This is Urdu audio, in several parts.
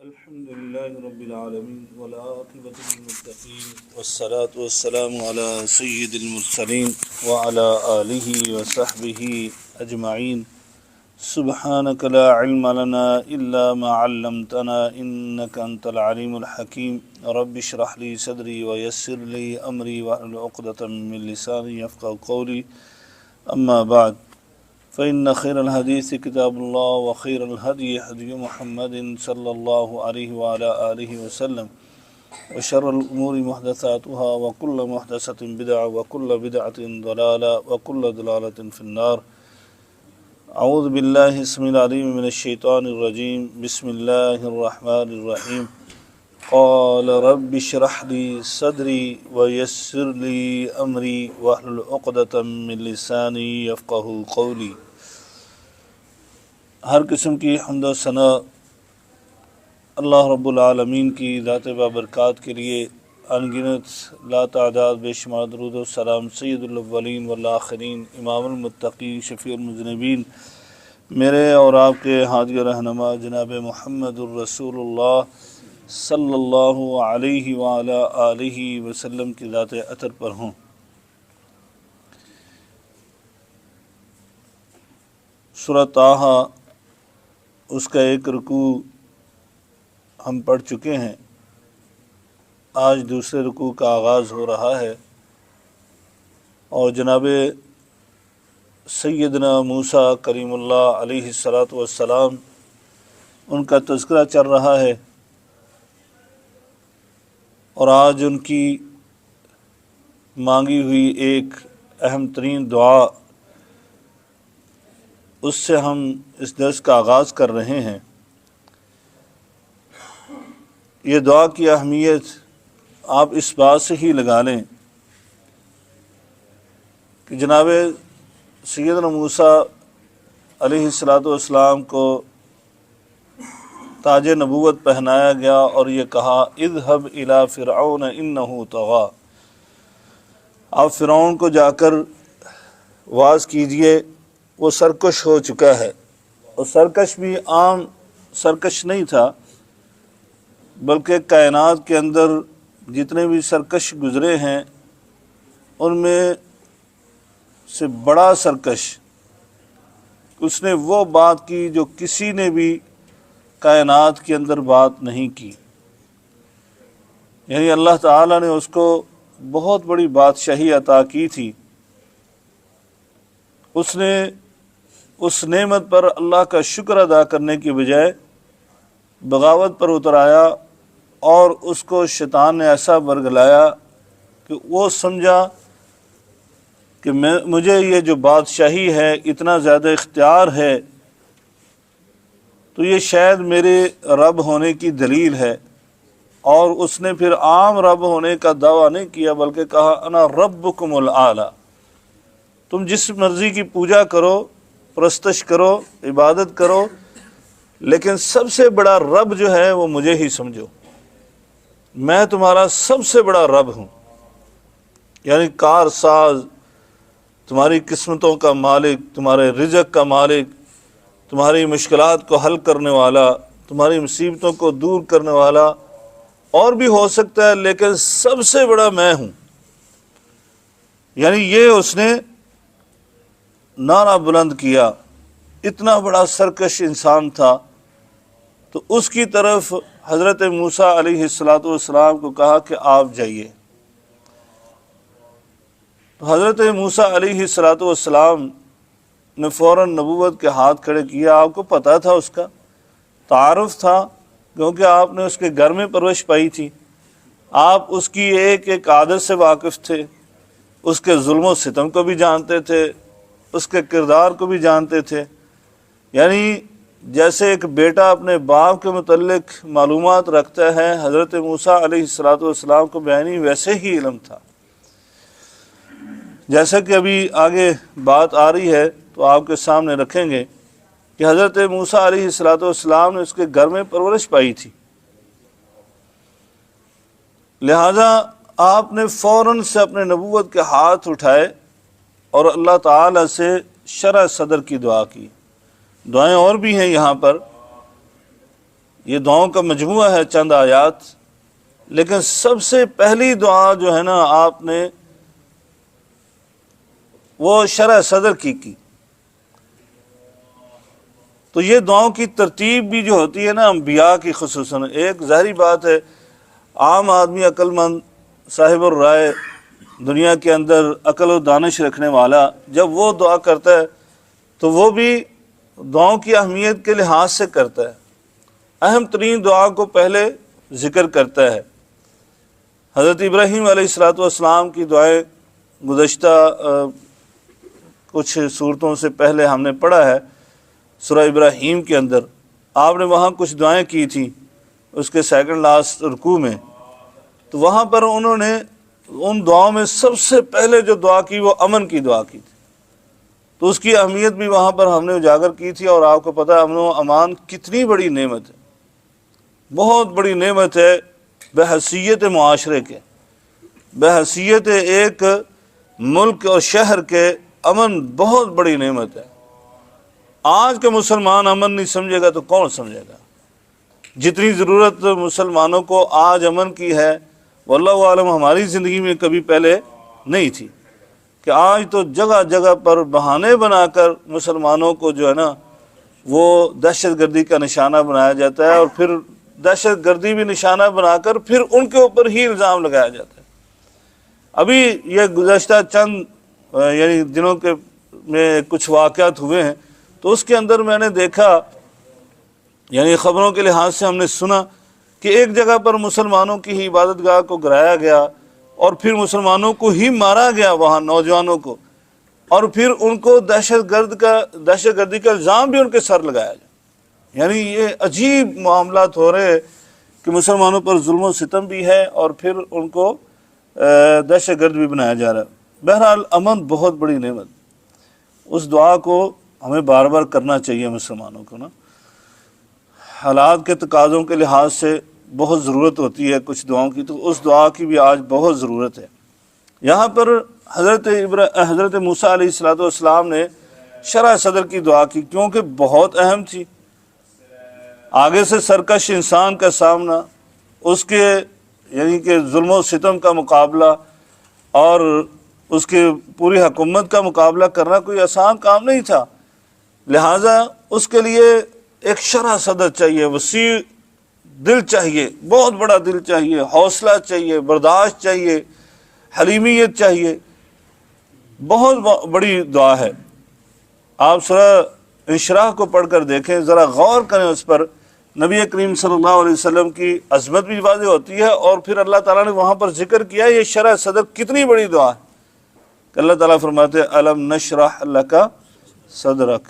الحمد لله رب العالمين والعاقبة للمتقين والصلاة والسلام على سيد المرسلين وعلى آله وصحبه أجمعين. سبحانك لا علم لنا إلا ما علمتنا إنك أنت العليم الحكيم. رب اشرح لي صدري ويسر لي أمري واحلل عقدة من لساني يفقهوا قولي. أما بعد، فإن خير الحديث كتاب الله وخير الهدي هدي محمد صلى الله عليه وعلى آله وسلم وشر الأمور محدثاتها وكل محدثة بدعة وكل بدعة ضلالة وكل ضلالة في النار. أعوذ بالله السميع العليم من الشيطان الرجيم. بسم الله الرحمن الرحيم. قال رب اشرح لي صدري ويسر لي أمري واحلل عقدة من لساني يفقهوا قولي. ہر قسم کی حمد و ثنا اللہ رب العالمین کی ذات بابرکات کے لیے. انگنت لا تعداد بے شمار درود و سلام سید الاولین والآخرین، امام المتقین، شفیع المذنبین، میرے اور آپ کے ہادی و رہنما جناب محمد الرسول اللہ صلی اللہ علیہ وعلی آلہ وسلم کی ذات اطہر پر ہوں. سورۃ طٰہٰ، اس کا ایک رکوع ہم پڑھ چکے ہیں. آج دوسرے رکوع کا آغاز ہو رہا ہے اور جناب سیدنا موسیٰ کریم اللہ علیہ السلام ان کا تذکرہ چل رہا ہے، اور آج ان کی مانگی ہوئی ایک اہم ترین دعا، اس سے ہم اس درس کا آغاز کر رہے ہیں. یہ دعا کی اہمیت آپ اس بات سے ہی لگا لیں کہ جناب سیدنا موسیٰ علیہ السلام کو تاج نبوت پہنایا گیا اور یہ کہا اذهب الى فرعون انه طغى، آپ فرعون کو جا کر واعظ کیجئے، وہ سرکش ہو چکا ہے. اور سرکش بھی عام سرکش نہیں تھا، بلکہ کائنات کے اندر جتنے بھی سرکش گزرے ہیں ان میں سے بڑا سرکش، اس نے وہ بات کی جو کسی نے بھی کائنات کے اندر بات نہیں کی. یعنی اللہ تعالیٰ نے اس کو بہت بڑی بادشاہی عطا کی تھی. اس نے اس نعمت پر اللہ کا شکر ادا کرنے کی بجائے بغاوت پر اتر آیا، اور اس کو شیطان نے ایسا برگلایا کہ وہ سمجھا کہ مجھے یہ جو بادشاہی ہے، اتنا زیادہ اختیار ہے، تو یہ شاید میرے رب ہونے کی دلیل ہے. اور اس نے پھر عام رب ہونے کا دعویٰ نہیں کیا، بلکہ کہا انا ربکم الاعلی، تم جس مرضی کی پوجا کرو، پرستش کرو، عبادت کرو، لیکن سب سے بڑا رب جو ہے وہ مجھے ہی سمجھو، میں تمہارا سب سے بڑا رب ہوں. یعنی کار ساز، تمہاری قسمتوں کا مالک، تمہارے رزق کا مالک، تمہاری مشکلات کو حل کرنے والا، تمہاری مصیبتوں کو دور کرنے والا، اور بھی ہو سکتا ہے لیکن سب سے بڑا میں ہوں. یعنی یہ اس نے نعرہ بلند کیا. اتنا بڑا سرکش انسان تھا. تو اس کی طرف حضرت موسیٰ علیہ السلام کو کہا کہ آپ جائیے. تو حضرت موسیٰ علیہ السلام نے فوراً نبوت کے ہاتھ کھڑے کیا. آپ کو پتہ تھا، اس کا تعارف تھا، کیونکہ آپ نے اس کے گھر میں پرورش پائی تھی. آپ اس کی ایک ایک عادت سے واقف تھے، اس کے ظلم و ستم کو بھی جانتے تھے، اس کے کردار کو بھی جانتے تھے. یعنی جیسے ایک بیٹا اپنے باپ کے متعلق معلومات رکھتا ہے، حضرت موسیٰ علیہ السلام کو بیانی ویسے ہی علم تھا. جیسا کہ ابھی آگے بات آ رہی ہے تو آپ کے سامنے رکھیں گے کہ حضرت موسیٰ علیہ السلام نے اس کے گھر میں پرورش پائی تھی. لہذا آپ نے فوراً سے اپنے نبوت کے ہاتھ اٹھائے اور اللہ تعالی سے شرح صدر کی دعا کی. دعائیں اور بھی ہیں یہاں پر، یہ دعاؤں کا مجموعہ ہے، چند آیات، لیکن سب سے پہلی دعا جو ہے نا آپ نے وہ شرح صدر کی۔ تو یہ دعاؤں کی ترتیب بھی جو ہوتی ہے نا انبیاء کی خصوصاً، ایک ظاہری بات ہے عام آدمی عقل مند صاحب الرائے دنیا کے اندر عقل و دانش رکھنے والا جب وہ دعا کرتا ہے تو وہ بھی دعاؤں کی اہمیت کے لحاظ سے کرتا ہے، اہم ترین دعا کو پہلے ذکر کرتا ہے۔ حضرت ابراہیم علیہ السلام کی دعائیں گزشتہ کچھ صورتوں سے پہلے ہم نے پڑھا ہے سورہ ابراہیم کے اندر، آپ نے وہاں کچھ دعائیں کی تھیں اس کے سیکنڈ لاسٹ رکوع میں، تو وہاں پر انہوں نے ان دعاؤں میں سب سے پہلے جو دعا کی وہ امن کی دعا کی تھی، تو اس کی اہمیت بھی وہاں پر ہم نے اجاگر کی تھی۔ اور آپ کو پتہ ہے امن و امان کتنی بڑی نعمت ہے، بہت بڑی نعمت ہے بحیثیت معاشرے کے، بحیثیت ایک ملک اور شہر کے، امن بہت بڑی نعمت ہے۔ آج کے مسلمان امن نہیں سمجھے گا تو کون سمجھے گا؟ جتنی ضرورت مسلمانوں کو آج امن کی ہے واللہ عالم ہماری زندگی میں کبھی پہلے نہیں تھی، کہ آج تو جگہ جگہ پر بہانے بنا کر مسلمانوں کو جو ہے نا وہ دہشت گردی کا نشانہ بنایا جاتا ہے، اور پھر دہشت گردی بھی نشانہ بنا کر پھر ان کے اوپر ہی الزام لگایا جاتا ہے۔ ابھی یہ گزشتہ چند یعنی دنوں کے میں کچھ واقعات ہوئے ہیں، تو اس کے اندر میں نے دیکھا، یعنی خبروں کے لحاظ سے ہم نے سنا کہ ایک جگہ پر مسلمانوں کی ہی عبادت گاہ کو گرایا گیا اور پھر مسلمانوں کو ہی مارا گیا وہاں نوجوانوں کو، اور پھر ان کو دہشت گردی کا الزام بھی ان کے سر لگایا جائے۔ یعنی یہ عجیب معاملات ہو رہے کہ مسلمانوں پر ظلم و ستم بھی ہے اور پھر ان کو دہشت گرد بھی بنایا جا رہا ہے۔ بہرحال امن بہت بڑی نعمت، اس دعا کو ہمیں بار بار کرنا چاہیے مسلمانوں کو نا، حالات کے تقاضوں کے لحاظ سے بہت ضرورت ہوتی ہے کچھ دعاؤں کی، تو اس دعا کی بھی آج بہت ضرورت ہے۔ یہاں پر حضرت موسیٰ علیہ السلام نے شرح صدر کی دعا کی کیونکہ بہت اہم تھی۔ آگے سے سرکش انسان کا سامنا، اس کے یعنی کہ ظلم و ستم کا مقابلہ اور اس کے پوری حکومت کا مقابلہ کرنا کوئی آسان کام نہیں تھا، لہٰذا اس کے لیے ایک شرح صدر چاہیے، وسیع دل چاہیے، بہت بڑا دل چاہیے، حوصلہ چاہیے، برداشت چاہیے، حلیمیت چاہیے۔ بہت بڑی دعا ہے۔ آپ سورہ انشراح کو پڑھ کر دیکھیں، ذرا غور کریں اس پر، نبی کریم صلی اللہ علیہ وسلم کی عظمت بھی واضح ہوتی ہے، اور پھر اللہ تعالیٰ نے وہاں پر ذکر کیا یہ شرح صدر کتنی بڑی دعا ہے کہ اللہ تعالیٰ فرماتے ہیں الم نشرح لک صدرک،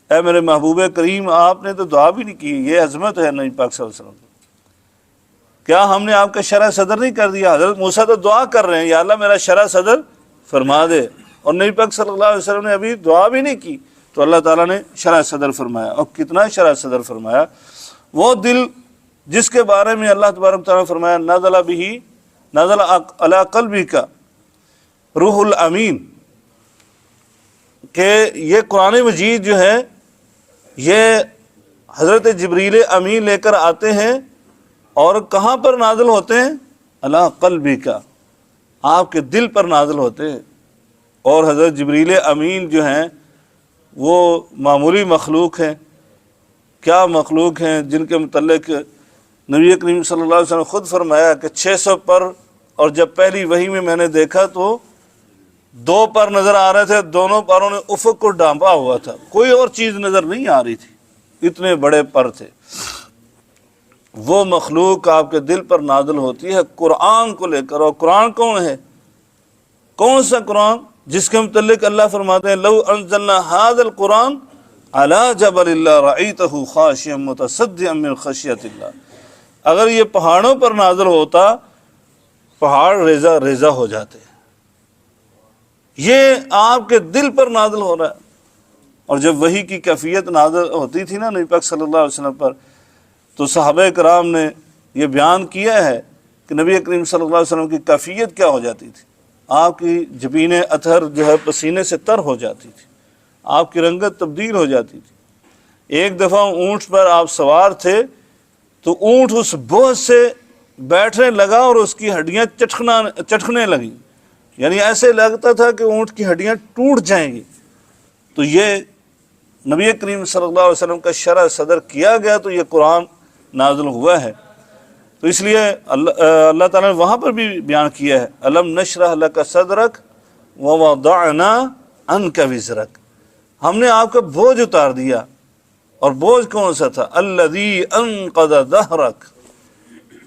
اے میرے محبوب کریم آپ نے تو دعا بھی نہیں کی، یہ عظمت ہے نبی پاک صلی اللہ علیہ وسلم۔ کیا ہم نے آپ کا شرح صدر نہیں کر دیا؟ حضرت موسیٰ تو دعا کر رہے ہیں یا اللہ میرا شرح صدر فرما دے، اور نبی پاک صلی اللہ علیہ وسلم نے ابھی دعا بھی نہیں کی، تو اللہ تعالیٰ نے شرح صدر فرمایا۔ اور کتنا شرح صدر فرمایا؟ وہ دل جس کے بارے میں اللہ تبارک تعالیٰ نے فرمایا نزل علی قلبک روح الامین، کہ یہ قرآن مجید جو ہے یہ حضرت جبریل امین لے کر آتے ہیں، اور کہاں پر نازل ہوتے ہیں؟ علی قلبک، آپ کے دل پر نازل ہوتے ہیں۔ اور حضرت جبریل امین جو ہیں وہ معمولی مخلوق ہیں؟ کیا مخلوق ہیں جن کے متعلق نبی کریم صلی اللہ علیہ وسلم خود فرمایا کہ 600 پر، اور جب پہلی وحی میں نے دیکھا تو 2 پر نظر آ رہے تھے، دونوں پروں نے افق کو ڈھانپا ہوا تھا، کوئی اور چیز نظر نہیں آ رہی تھی، اتنے بڑے پر تھے۔ وہ مخلوق آپ کے دل پر نازل ہوتی ہے قرآن کو لے کر، اور قرآن کون ہے؟ کون سا قرآن؟ جس کے متعلق اللہ فرماتے ہیں لو انزلنا هذا القرآن على جبل لرأيته خاشعا متصدعا من خشیۃ اللہ، اگر یہ پہاڑوں پر نازل ہوتا پہاڑ ریزہ ریزہ ہو جاتے، یہ آپ کے دل پر نازل ہو رہا ہے۔ اور جب وحی کی کیفیت نازل ہوتی تھی نا نبی پاک صلی اللہ علیہ وسلم پر، تو صحابہ کرام نے یہ بیان کیا ہے کہ نبی کریم صلی اللہ علیہ وسلم کی کیفیت کیا ہو جاتی تھی، آپ کی جبین اطہر جو ہے پسینے سے تر ہو جاتی تھی، آپ کی رنگت تبدیل ہو جاتی تھی۔ ایک دفعہ اونٹ پر آپ سوار تھے تو اونٹ اس بوجھ سے بیٹھنے لگا اور اس کی ہڈیاں چٹکنے لگیں، یعنی ایسے لگتا تھا کہ اونٹ کی ہڈیاں ٹوٹ جائیں گی۔ تو یہ نبی کریم صلی اللہ علیہ وسلم کا شرح صدر کیا گیا تو یہ قرآن نازل ہوا ہے۔ تو اس لیے اللہ تعالیٰ نے وہاں پر بھی بیان کیا ہے، الم نشرح لک صدرک ووضعنا عنک وزرک، ہم نے آپ کا بوجھ اتار دیا۔ اور بوجھ کون سا تھا؟ الذی انقض ظہرک،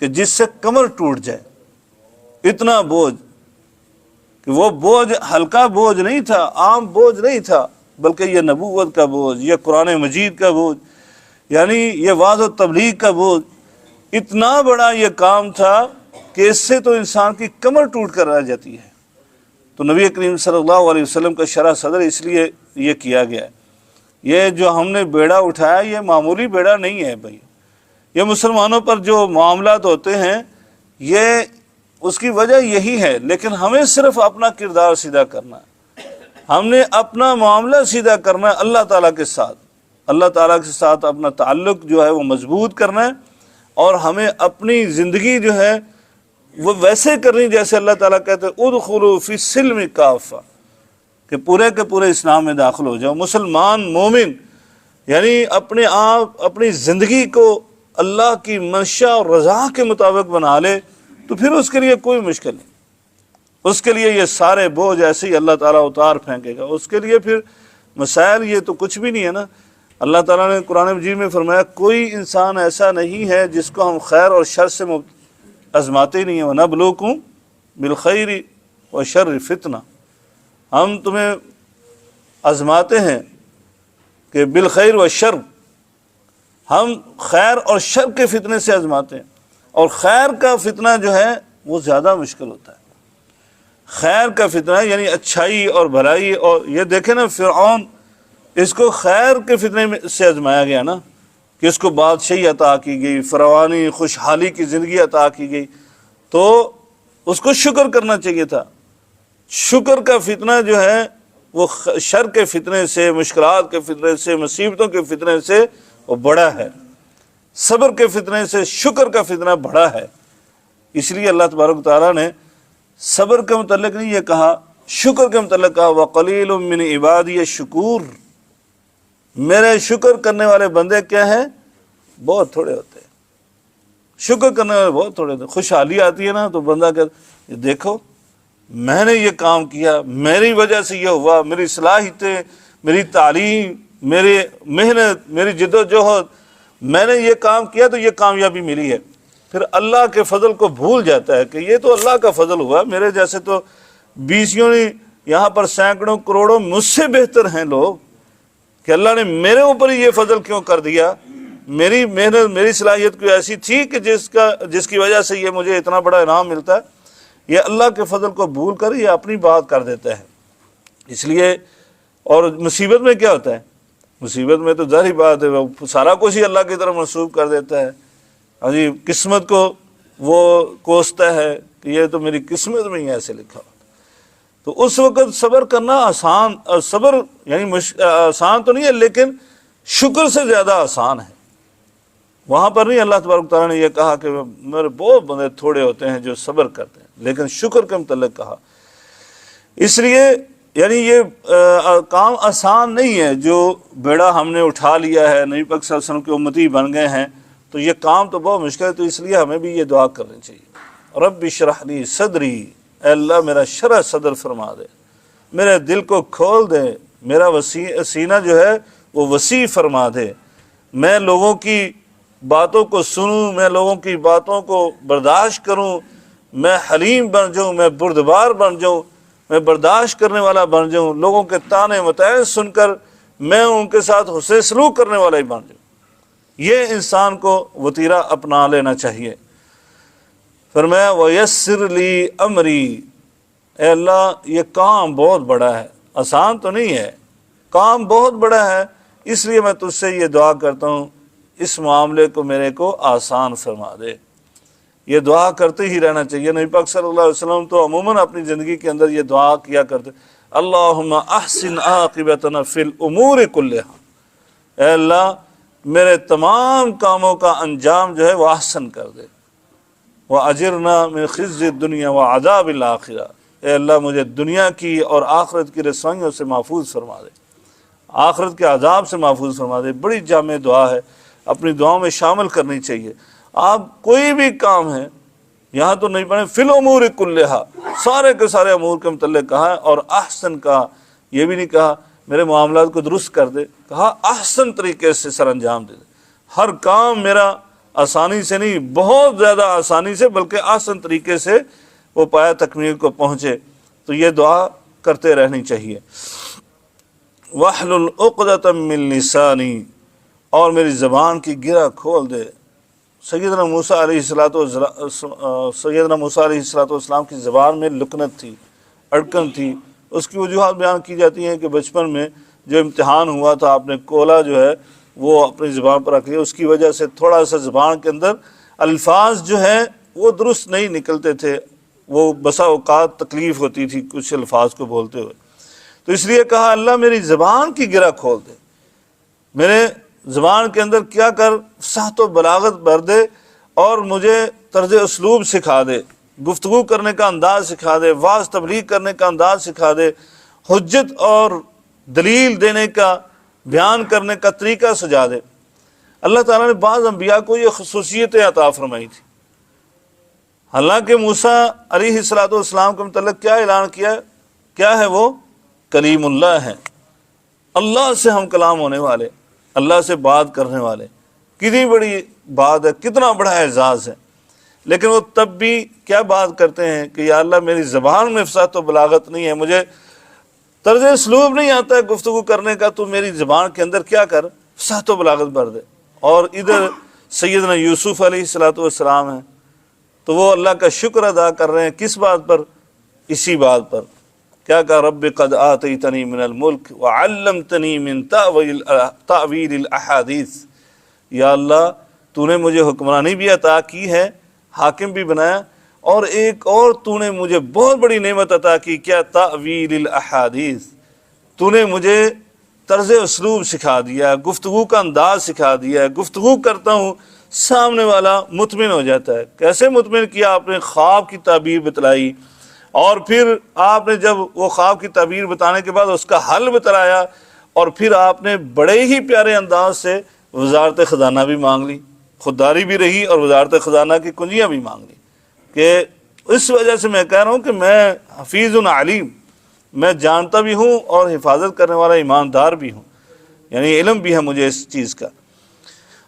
کہ جس سے کمر ٹوٹ جائے، اتنا بوجھ، کہ وہ بوجھ ہلکا بوجھ نہیں تھا، عام بوجھ نہیں تھا، بلکہ یہ نبوت کا بوجھ، یہ قرآن مجید کا بوجھ، یعنی یہ وعظ و تبلیغ کا بوجھ، اتنا بڑا یہ کام تھا کہ اس سے تو انسان کی کمر ٹوٹ کر رہ جاتی ہے۔ تو نبی کریم صلی اللہ علیہ وسلم کا شرح صدر اس لیے یہ کیا گیا ہے۔ یہ جو ہم نے بیڑا اٹھایا یہ معمولی بیڑا نہیں ہے بھائی، یہ مسلمانوں پر جو معاملات ہوتے ہیں یہ اس کی وجہ یہی ہے، لیکن ہمیں صرف اپنا کردار سیدھا کرنا ہے، ہم نے اپنا معاملہ سیدھا کرنا ہے اللہ تعالیٰ کے ساتھ، اللہ تعالیٰ کے ساتھ اپنا تعلق جو ہے وہ مضبوط کرنا ہے، اور ہمیں اپنی زندگی جو ہے وہ ویسے کرنی جیسے اللہ تعالیٰ کہتے ہیں ادخلوا فی السلم کافہ، کہ پورے کے پورے اسلام میں داخل ہو جاؤ۔ مسلمان مومن یعنی اپنے آپ اپنی زندگی کو اللہ کی منشا اور رضا کے مطابق بنا لے تو پھر اس کے لیے کوئی مشکل نہیں، اس کے لیے یہ سارے بوجھ ایسے ہی اللہ تعالیٰ اتار پھینکے گا، اس کے لیے پھر مسائل یہ تو کچھ بھی نہیں ہے نا۔ اللہ تعالیٰ نے قرآن مجید میں فرمایا کوئی انسان ایسا نہیں ہے جس کو ہم خیر اور شر سے آزماتے نہیں ہیں، وَنَبْلُوكُمْ بِالْخَيْرِ وَالشَّرِّ فِتْنَةً، ہم تمہیں آزماتے ہیں کہ بالخیر و شر، ہم خیر اور شر کے فتنے سے آزماتے ہیں، اور خیر کا فتنہ جو ہے وہ زیادہ مشکل ہوتا ہے۔ خیر کا فتنہ یعنی اچھائی اور بھلائی، اور یہ دیکھیں نا فرعون، اس کو خیر کے فتنے سے آزمایا گیا نا، کہ اس کو بادشاہی عطا کی گئی، فراوانی خوشحالی کی زندگی عطا کی گئی، تو اس کو شکر کرنا چاہیے تھا۔ شکر کا فتنہ جو ہے وہ شر کے فتنے سے، مشکلات کے فتنے سے، مصیبتوں کے فتنے سے وہ بڑا ہے، صبر کے فتنے سے شکر کا فتنہ بڑا ہے۔ اس لیے اللہ تبارک تعالیٰ نے صبر کے متعلق نہیں یہ کہا، شکر کے متعلق کہا وَقَلِيلٌ مِّنْ عِبَادِيَ الشُّكُورُ، میرے شکر کرنے والے بندے کیا ہیں؟ بہت تھوڑے ہوتے ہیں، شکر کرنے والے بہت تھوڑے ہوتے ہیں۔ خوشحالی آتی ہے نا تو بندہ کہتا ہے دیکھو میں نے یہ کام کیا، میری وجہ سے یہ ہوا، میری صلاحیتیں، میری تعلیم، میری محنت، میری جد و جہد، میں نے یہ کام کیا تو یہ کامیابی ملی ہے۔ پھر اللہ کے فضل کو بھول جاتا ہے کہ یہ تو اللہ کا فضل ہوا، میرے جیسے تو بیسیوں یہاں پر سینکڑوں کروڑوں مجھ سے بہتر ہیں لوگ، کہ اللہ نے میرے اوپر ہی یہ فضل کیوں کر دیا؟ میری محنت، میری صلاحیت کوئی ایسی تھی کہ جس کی وجہ سے یہ مجھے اتنا بڑا انعام ملتا ہے؟ یہ اللہ کے فضل کو بھول کر یہ اپنی بات کر دیتا ہے۔ اس لیے اور مصیبت میں کیا ہوتا ہے؟ مصیبت میں تو ظاہری بات ہے وہ سارا کچھ ہی اللہ کی طرف منسوب کر دیتا ہے، ابھی قسمت کو وہ کوستا ہے کہ یہ تو میری قسمت میں ہی ایسے لکھا ہوا۔ تو اس وقت صبر کرنا آسان، صبر یعنی آسان تو نہیں ہے لیکن شکر سے زیادہ آسان ہے۔ وہاں پر نہیں اللہ تبارک تعالیٰ نے یہ کہا کہ میرے بہت بندے تھوڑے ہوتے ہیں جو صبر کرتے ہیں، لیکن شکر کے متعلق کہا۔ اس لیے یعنی یہ کام آسان نہیں ہے، جو بیڑا ہم نے اٹھا لیا ہے، نبی پاک صلی اللہ علیہ وسلم کے امتی بن گئے ہیں، تو یہ کام تو بہت مشکل ہے۔ تو اس لیے ہمیں بھی یہ دعا کرنی چاہیے، رب اشرح لی صدری، اے اللہ میرا شرح صدر فرما دے، میرے دل کو کھول دے، میرا سینہ جو ہے وہ وسیع فرما دے، میں لوگوں کی باتوں کو سنوں، میں لوگوں کی باتوں کو برداشت کروں، میں حلیم بن جاؤں، میں بردبار بن جاؤں، میں برداشت کرنے والا بن جاؤں، لوگوں کے طعنے مطعن سن کر میں ان کے ساتھ حسن سلوک کرنے والا ہی بن جاؤں۔ یہ انسان کو وطیرہ اپنا لینا چاہیے۔ فرمایا وَيَسِّرْ لِي أَمْرِي، اے اللہ یہ کام بہت بڑا ہے، آسان تو نہیں ہے، کام بہت بڑا ہے، اس لیے میں تجھ سے یہ دعا کرتا ہوں اس معاملے کو میرے کو آسان فرما دے۔ یہ دعا کرتے ہی رہنا چاہیے۔ نبی پاک صلی اللہ علیہ وسلم تو عموماً اپنی زندگی کے اندر یہ دعا کیا کرتے، اللہم احسن عاقبتنا فی الامور کلہا، اے اللہ میرے تمام کاموں کا انجام جو ہے وہ احسن کر دے۔ وَأَجِرْنَا مِنْ خِزْيِ الدُّنْيَا وَعَذَابِ الْآخِرَةِ، اے اللہ مجھے دنیا کی اور آخرت کی رسوائیوں سے محفوظ فرما دے، آخرت کے عذاب سے محفوظ فرما دے۔ بڑی جامع دعا ہے، اپنی دعاؤں میں شامل کرنی چاہیے۔ آپ کوئی بھی کام ہے، یہاں تو نہیں پڑھیں فی الامور کلھا، سارے کے سارے امور کے متعلق کہا ہے، اور احسن کہا، یہ بھی نہیں کہا میرے معاملات کو درست کر دے، کہا احسن طریقے سے سر انجام دے دے۔ ہر کام میرا آسانی سے نہیں، بہت زیادہ آسانی سے، بلکہ احسن طریقے سے وہ پایا تکمیل کو پہنچے۔ تو یہ دعا کرتے رہنی چاہیے۔ وَاحْلُلْ عُقْدَةً مِّن لِّسَانِي، اور میری زبان کی گرہ کھول دے۔ سیدنا موسیٰ علیہ السلام کی زبان میں لکنت تھی، اڑکن تھی۔ اس کی وجوہات بیان کی جاتی ہیں کہ بچپن میں جو امتحان ہوا تھا، آپ نے کولا جو ہے وہ اپنی زبان پر رکھ لیا، اس کی وجہ سے تھوڑا سا زبان کے اندر الفاظ جو ہیں وہ درست نہیں نکلتے تھے، وہ بسا اوقات تکلیف ہوتی تھی کچھ الفاظ کو بولتے ہوئے۔ تو اس لیے کہا اللہ میری زبان کی گرہ کھول دے، میرے زبان کے اندر کیا کر فصاحت و بلاغت بھر دے، اور مجھے طرز اسلوب سکھا دے، گفتگو کرنے کا انداز سکھا دے، واعظ تبلیغ کرنے کا انداز سکھا دے، حجت اور دلیل دینے کا، بیان کرنے کا طریقہ سجا دے۔ اللہ تعالیٰ نے بعض انبیاء کو یہ خصوصیتیں عطا فرمائی تھی۔ حالانکہ موسیٰ علیہ السلام کے متعلق کیا اعلان کیا ہے؟ کیا ہے وہ؟ کلیم اللہ ہے، اللہ سے ہم کلام ہونے والے، اللہ سے بات کرنے والے۔ کتنی بڑی بات ہے، کتنا بڑا اعزاز ہے۔ لیکن وہ تب بھی کیا بات کرتے ہیں کہ یا اللہ میری زبان میں فصاحت و بلاغت نہیں ہے، مجھے طرز اسلوب نہیں آتا ہے گفتگو کرنے کا، تو میری زبان کے اندر کیا کر فصاحت و بلاغت بھر دے۔ اور ادھر سیدنا یوسف علیہ السلام ہیں، تو وہ اللہ کا شکر ادا کر رہے ہیں، کس بات پر؟ اسی بات پر۔ کیا کہا رب قد آتیتنی من الملک وعلمتنی من تعویل الاحادیث، یا اللہ تو نے مجھے حکمرانی بھی عطا کی ہے، حاکم بھی بنایا، اور ایک اور تو نے مجھے بہت بڑی نعمت عطا کی، کیا؟ تعویل الاحادیث، تو نے مجھے طرز اسلوب سکھا دیا، گفتگو کا انداز سکھا دیا۔ گفتگو کرتا ہوں سامنے والا مطمئن ہو جاتا ہے۔ کیسے مطمئن کیا؟ آپ نے خواب کی تعبیر بتلائی، اور پھر آپ نے جب وہ خواب کی تعبیر بتانے کے بعد اس کا حل بتلایا، اور پھر آپ نے بڑے ہی پیارے انداز سے وزارت خزانہ بھی مانگ لی، خودداری بھی رہی، اور وزارت خزانہ کی کنجیاں بھی مانگ لی۔ کہ اس وجہ سے میں کہہ رہا ہوں کہ میں حفیظ علیم، میں جانتا بھی ہوں اور حفاظت کرنے والا ایماندار بھی ہوں، یعنی علم بھی ہے مجھے اس چیز کا۔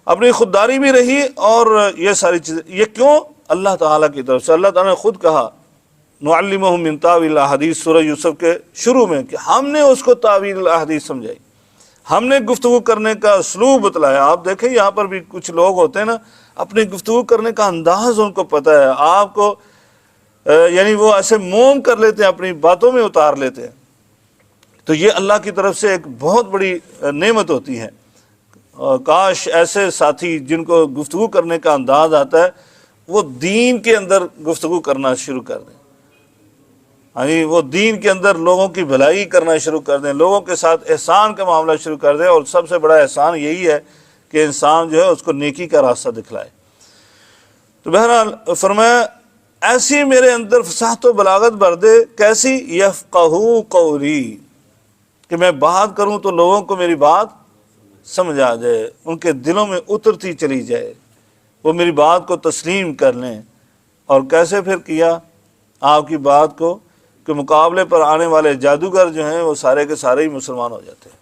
اپنی خودداری بھی رہی، اور یہ ساری چیزیں، یہ کیوں؟ اللہ تعالیٰ کی طرف سے۔ اللہ تعالیٰ نے خود کہا نعلمہم من تاویل الاحادیث، سورہ یوسف کے شروع میں، کہ ہم نے اس کو تاویل الاحادیث سمجھائی، ہم نے گفتگو کرنے کا اسلوب بتلایا۔ آپ دیکھیں یہاں پر بھی کچھ لوگ ہوتے ہیں نا، اپنی گفتگو کرنے کا انداز ان کو پتہ ہے، آپ کو یعنی وہ ایسے موم کر لیتے ہیں، اپنی باتوں میں اتار لیتے ہیں۔ تو یہ اللہ کی طرف سے ایک بہت بڑی نعمت ہوتی ہے۔ کاش ایسے ساتھی جن کو گفتگو کرنے کا انداز آتا ہے، وہ دین کے اندر گفتگو کرنا شروع کر دیں، یعنی وہ دین کے اندر لوگوں کی بھلائی کرنا شروع کر دیں، لوگوں کے ساتھ احسان کا معاملہ شروع کر دیں۔ اور سب سے بڑا احسان یہی ہے کہ انسان جو ہے اس کو نیکی کا راستہ دکھلائے۔ تو بہرحال فرمایا ایسی میرے اندر فصاحت و بلاغت بھر دے، کیسی؟ یفقہوا قولی، کہ میں بات کروں تو لوگوں کو میری بات سمجھ آ جائے، ان کے دلوں میں اترتی چلی جائے، وہ میری بات کو تسلیم کر لیں۔ اور کیسے پھر کیا آپ کی بات کو؟ کہ مقابلے پر آنے والے جادوگر جو ہیں وہ سارے کے سارے ہی مسلمان ہو جاتے ہیں۔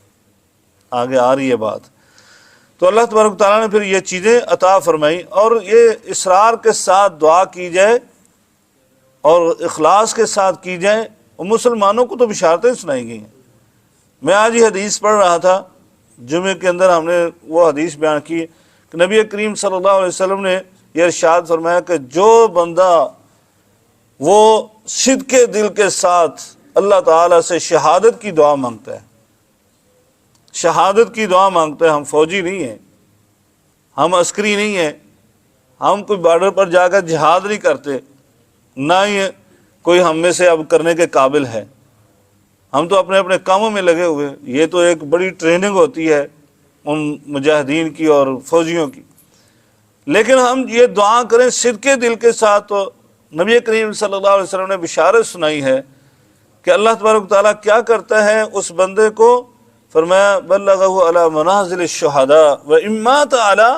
آگے آ رہی ہے بات۔ تو اللہ تبارک تعالیٰ نے پھر یہ چیزیں عطا فرمائی، اور یہ اصرار کے ساتھ دعا کی جائے اور اخلاص کے ساتھ کی جائے۔ اور مسلمانوں کو تو بشارتیں سنائی گئی ہیں۔ میں آج ہی حدیث پڑھ رہا تھا، جمعے کے اندر ہم نے وہ حدیث بیان کی کہ نبی کریم صلی اللہ علیہ وسلم نے یہ ارشاد فرمایا کہ جو بندہ وہ صدق دل کے ساتھ اللہ تعالیٰ سے شہادت کی دعا مانگتا ہے، شہادت کی دعا مانگتا ہے، ہم فوجی نہیں ہیں، ہم عسکری نہیں ہیں، ہم کوئی بارڈر پر جا کر جہاد نہیں کرتے، نہ ہی کوئی ہم میں سے اب کرنے کے قابل ہے، ہم تو اپنے اپنے کاموں میں لگے ہوئے۔ یہ تو ایک بڑی ٹریننگ ہوتی ہے، ان مجاہدین کی اور فوجیوں کی، لیکن ہم یہ دعا کریں صدقے دل کے ساتھ۔ تو نبی کریم صلی اللہ علیہ وسلم نے بشارت سنائی ہے کہ اللہ تبارک و تعالیٰ کیا کرتا ہے اس بندے کو، فرمایا بلغہ علی منازل الشہداء وان مات علی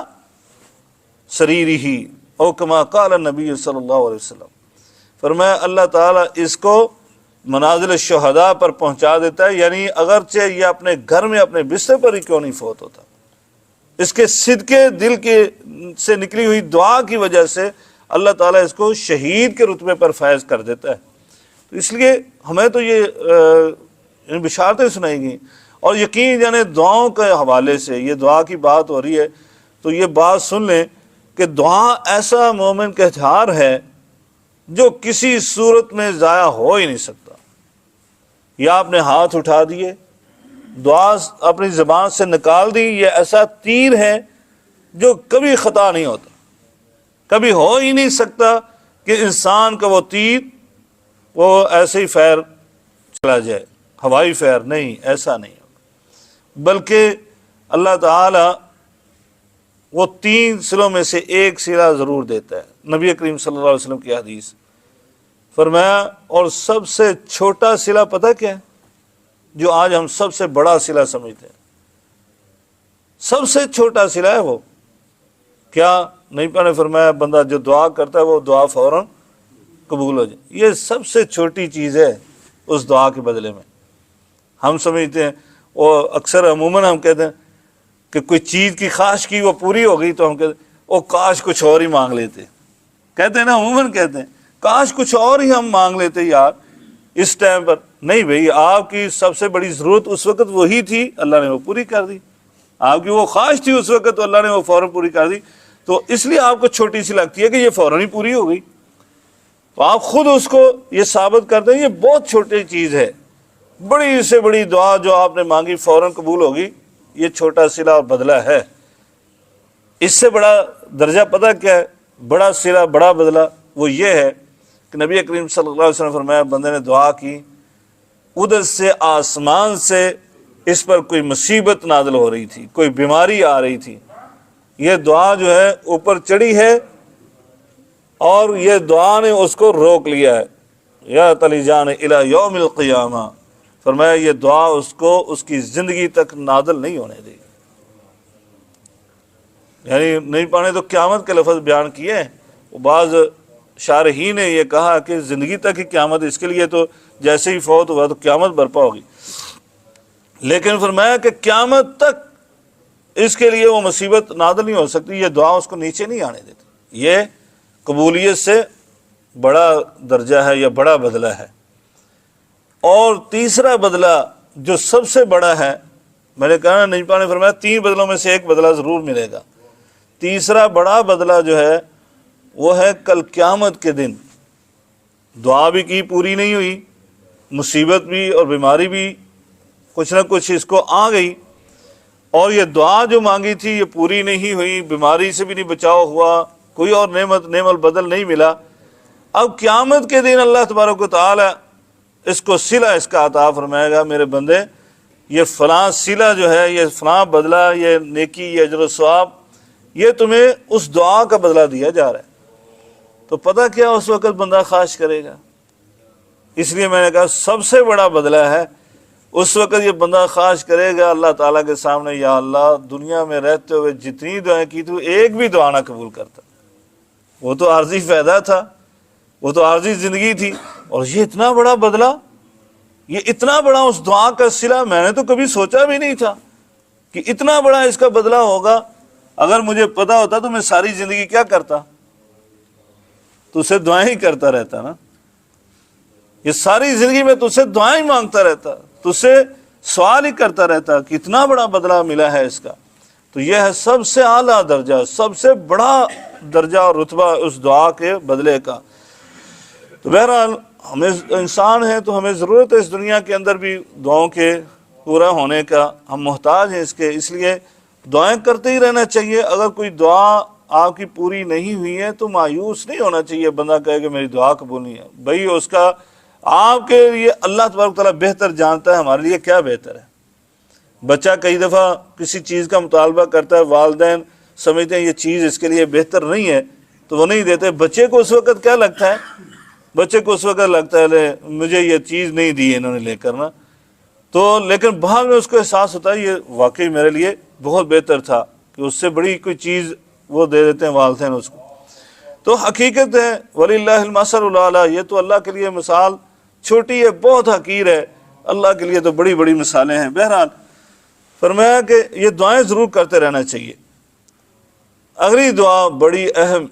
سریرہ او کما قال النبی صلی اللہ علیہ وسلم، فرمایا اللہ تعالیٰ اس کو منازل الشہداء پر پہنچا دیتا ہے، یعنی اگرچہ یہ اپنے گھر میں اپنے بستر پر ہی کیوں نہیں فوت ہوتا، اس کے صدقے دل کے سے نکلی ہوئی دعا کی وجہ سے اللہ تعالیٰ اس کو شہید کے رتبے پر فائز کر دیتا ہے۔ تو اس لیے ہمیں تو یہ بشارتیں سنائی گئیں، اور یقین یعنی دعاؤں کے حوالے سے یہ دعا کی بات ہو رہی ہے تو یہ بات سن لیں کہ دعا ایسا مومن کا ہتھیار ہے جو کسی صورت میں ضائع ہو ہی نہیں سکتا۔ یا آپ نے ہاتھ اٹھا دیے، دعا اپنی زبان سے نکال دی، یہ ایسا تیر ہے جو کبھی خطا نہیں ہوتا، کبھی ہو ہی نہیں سکتا کہ انسان کا وہ تیر وہ ایسے ہی فیر چلا جائے، ہوائی فیر نہیں، ایسا نہیں ہوگا، بلکہ اللہ تعالی وہ 3 سلوں میں سے ایک سلا ضرور دیتا ہے۔ نبی کریم صلی اللہ علیہ وسلم کی حدیث فرمایا، اور سب سے چھوٹا سلا پتہ کیا ہے؟ جو آج ہم سب سے بڑا سلا سمجھتے ہیں، سب سے چھوٹا سلا ہے وہ کیا؟ نہیں پانے فرمایا بندہ جو دعا کرتا ہے وہ دعا فوراً قبول ہو جائے۔ یہ سب سے چھوٹی چیز ہے اس دعا کے بدلے میں۔ ہم سمجھتے ہیں، اور اکثر عموماً ہم کہتے ہیں کہ کوئی چیز کی خواہش کی وہ پوری ہو گئی تو ہم کہتے ہیں وہ کاش کچھ اور ہی مانگ لیتے، کہتے ہیں نا، عموماً کہتے ہیں کاش کچھ اور ہی ہم مانگ لیتے یار اس ٹائم پر۔ نہیں بھئی، آپ کی سب سے بڑی ضرورت اس وقت وہی تھی، اللہ نے وہ پوری کر دی۔ آپ کی وہ خواہش تھی اس وقت تو اللہ نے وہ فوراً پوری کر دی، تو اس لیے آپ کو چھوٹی سی لگتی ہے کہ یہ فوراً ہی پوری ہو گئی، تو آپ خود اس کو یہ ثابت کر دیں یہ بہت چھوٹی چیز ہے، بڑی سے بڑی دعا جو آپ نے مانگی فوراً قبول ہوگی، یہ چھوٹا صلہ اور بدلہ ہے۔ اس سے بڑا درجہ پتہ کیا ہے؟ بڑا صلہ بڑا بدلہ وہ یہ ہے کہ نبی کریم صلی اللہ علیہ وسلم فرمایا بندے نے دعا کی، ادھر سے آسمان سے اس پر کوئی مصیبت نازل ہو رہی تھی، کوئی بیماری آ رہی تھی، یہ دعا جو ہے اوپر چڑھی ہے اور یہ دعا نے اس کو روک لیا ہے، یا تلی جان الی یوم القیامہ، فرمایا یہ دعا اس کو اس کی زندگی تک نازل نہیں ہونے دے گی۔ یعنی نہیں پانے تو قیامت کے لفظ بیان کیے ہیں، بعض شارحین نے یہ کہا کہ زندگی تک ہی قیامت، اس کے لیے تو جیسے ہی فوت ہوا تو قیامت برپا ہوگی، لیکن فرمایا کہ قیامت تک اس کے لیے وہ مصیبت نازل نہیں ہو سکتی، یہ دعا اس کو نیچے نہیں آنے دیتی۔ یہ قبولیت سے بڑا درجہ ہے یا بڑا بدلہ ہے۔ اور تیسرا بدلہ جو سب سے بڑا ہے، میں نے کہا نہیں پانے فرمایا 3 بدلوں میں سے ایک بدلہ ضرور ملے گا، تیسرا بڑا بدلہ جو ہے وہ ہے کل قیامت کے دن دعا بھی کی پوری نہیں ہوئی، مصیبت بھی اور بیماری بھی کچھ نہ کچھ اس کو آ گئی، اور یہ دعا جو مانگی تھی یہ پوری نہیں ہوئی، بیماری سے بھی نہیں بچاؤ ہوا، کوئی اور نعم البدل نہیں ملا۔ اب قیامت کے دن اللہ تبارک و تعالی اس کو صلہ اس کا عطا فرمائے گا، میرے بندے یہ فلاں صلہ جو ہے، یہ فلاں بدلہ، یہ نیکی، یہ اجر و ثواب، یہ تمہیں اس دعا کا بدلہ دیا جا رہا ہے۔ تو پتہ کیا اس وقت بندہ خواہش کرے گا؟ اس لیے میں نے کہا سب سے بڑا بدلہ ہے، اس وقت یہ بندہ خواہش کرے گا اللہ تعالیٰ کے سامنے، یا اللہ دنیا میں رہتے ہوئے جتنی دعائیں کی تو ایک بھی دعا نہ قبول کرتا، وہ تو عارضی فائدہ تھا، وہ تو عارضی زندگی تھی، اور یہ اتنا بڑا بدلہ، یہ اتنا بڑا اس دعا کا صلہ میں نے تو کبھی سوچا بھی نہیں تھا کہ اتنا بڑا اس کا بدلہ ہوگا۔ اگر مجھے پتا ہوتا تو میں ساری زندگی کیا کرتا؟ تو اسے دعائیں ہی کرتا رہتا نا، یہ ساری زندگی میں تجھ سے دعائیں مانگتا رہتا، تجھ سے سوال ہی کرتا رہتا کہ اتنا بڑا بدلہ ملا ہے اس کا۔ تو یہ ہے سب سے اعلیٰ درجہ، سب سے بڑا درجہ اور رتبہ اس دعا کے بدلے کا۔ تو بہرحال ہمیں انسان ہیں تو ہمیں ضرورت ہے اس دنیا کے اندر بھی دعاؤں کے پورا ہونے کا، ہم محتاج ہیں اس کے، اس لیے دعائیں کرتے ہی رہنا چاہیے۔ اگر کوئی دعا آپ کی پوری نہیں ہوئی ہے تو مایوس نہیں ہونا چاہیے، بندہ کہے کہ میری دعا قبول نہیں ہے، بھئی اس کا آپ کے لیے اللہ تبارک تعالیٰ بہتر جانتا ہے ہمارے لیے کیا بہتر ہے۔ بچہ کئی دفعہ کسی چیز کا مطالبہ کرتا ہے، والدین سمجھتے ہیں یہ چیز اس کے لیے بہتر نہیں ہے تو وہ نہیں دیتے. بچے کو اس وقت کیا لگتا ہے؟ بچے کو اس وقت لگتا ہے لے مجھے یہ چیز نہیں دی انہوں نے لے کر نا، تو لیکن بعد میں اس کو احساس ہوتا ہے یہ واقعی میرے لیے بہت بہتر تھا، کہ اس سے بڑی کوئی چیز وہ دے دیتے ہیں والدین اس کو. تو حقیقت ہے وَلِلَّهِ الْمَثَلُ الْأَعْلَىٰ، یہ تو اللہ کے لیے مثال چھوٹی ہے، بہت حقیر ہے، اللہ کے لیے تو بڑی بڑی مثالیں ہیں. بہرحال فرمایا کہ یہ دعائیں ضرور کرتے رہنا چاہیے. اگلی دعا بڑی اہم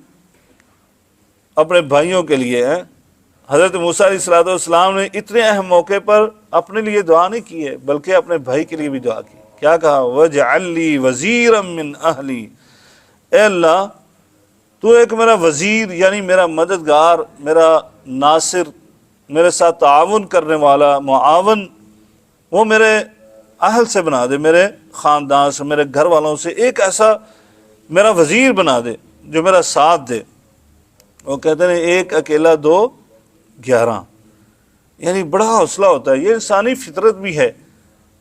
اپنے بھائیوں کے لیے ہے. حضرت موسیٰ علیہ السلام نے اتنے اہم موقع پر اپنے لیے دعا نہیں کی ہے بلکہ اپنے بھائی کے لیے بھی دعا کی. کیا کہا؟ وَاجْعَل لِّي وَزِيرًا مِّنْ أَهْلِي، اے اللہ تو ایک میرا وزیر یعنی میرا مددگار، میرا ناصر، میرے ساتھ تعاون کرنے والا، معاون، وہ میرے اہل سے بنا دے، میرے خاندان سے، میرے گھر والوں سے ایک ایسا میرا وزیر بنا دے جو میرا ساتھ دے. وہ کہتے ہیں ایک اکیلا 2 11، یعنی بڑا حوصلہ ہوتا ہے. یہ انسانی فطرت بھی ہے.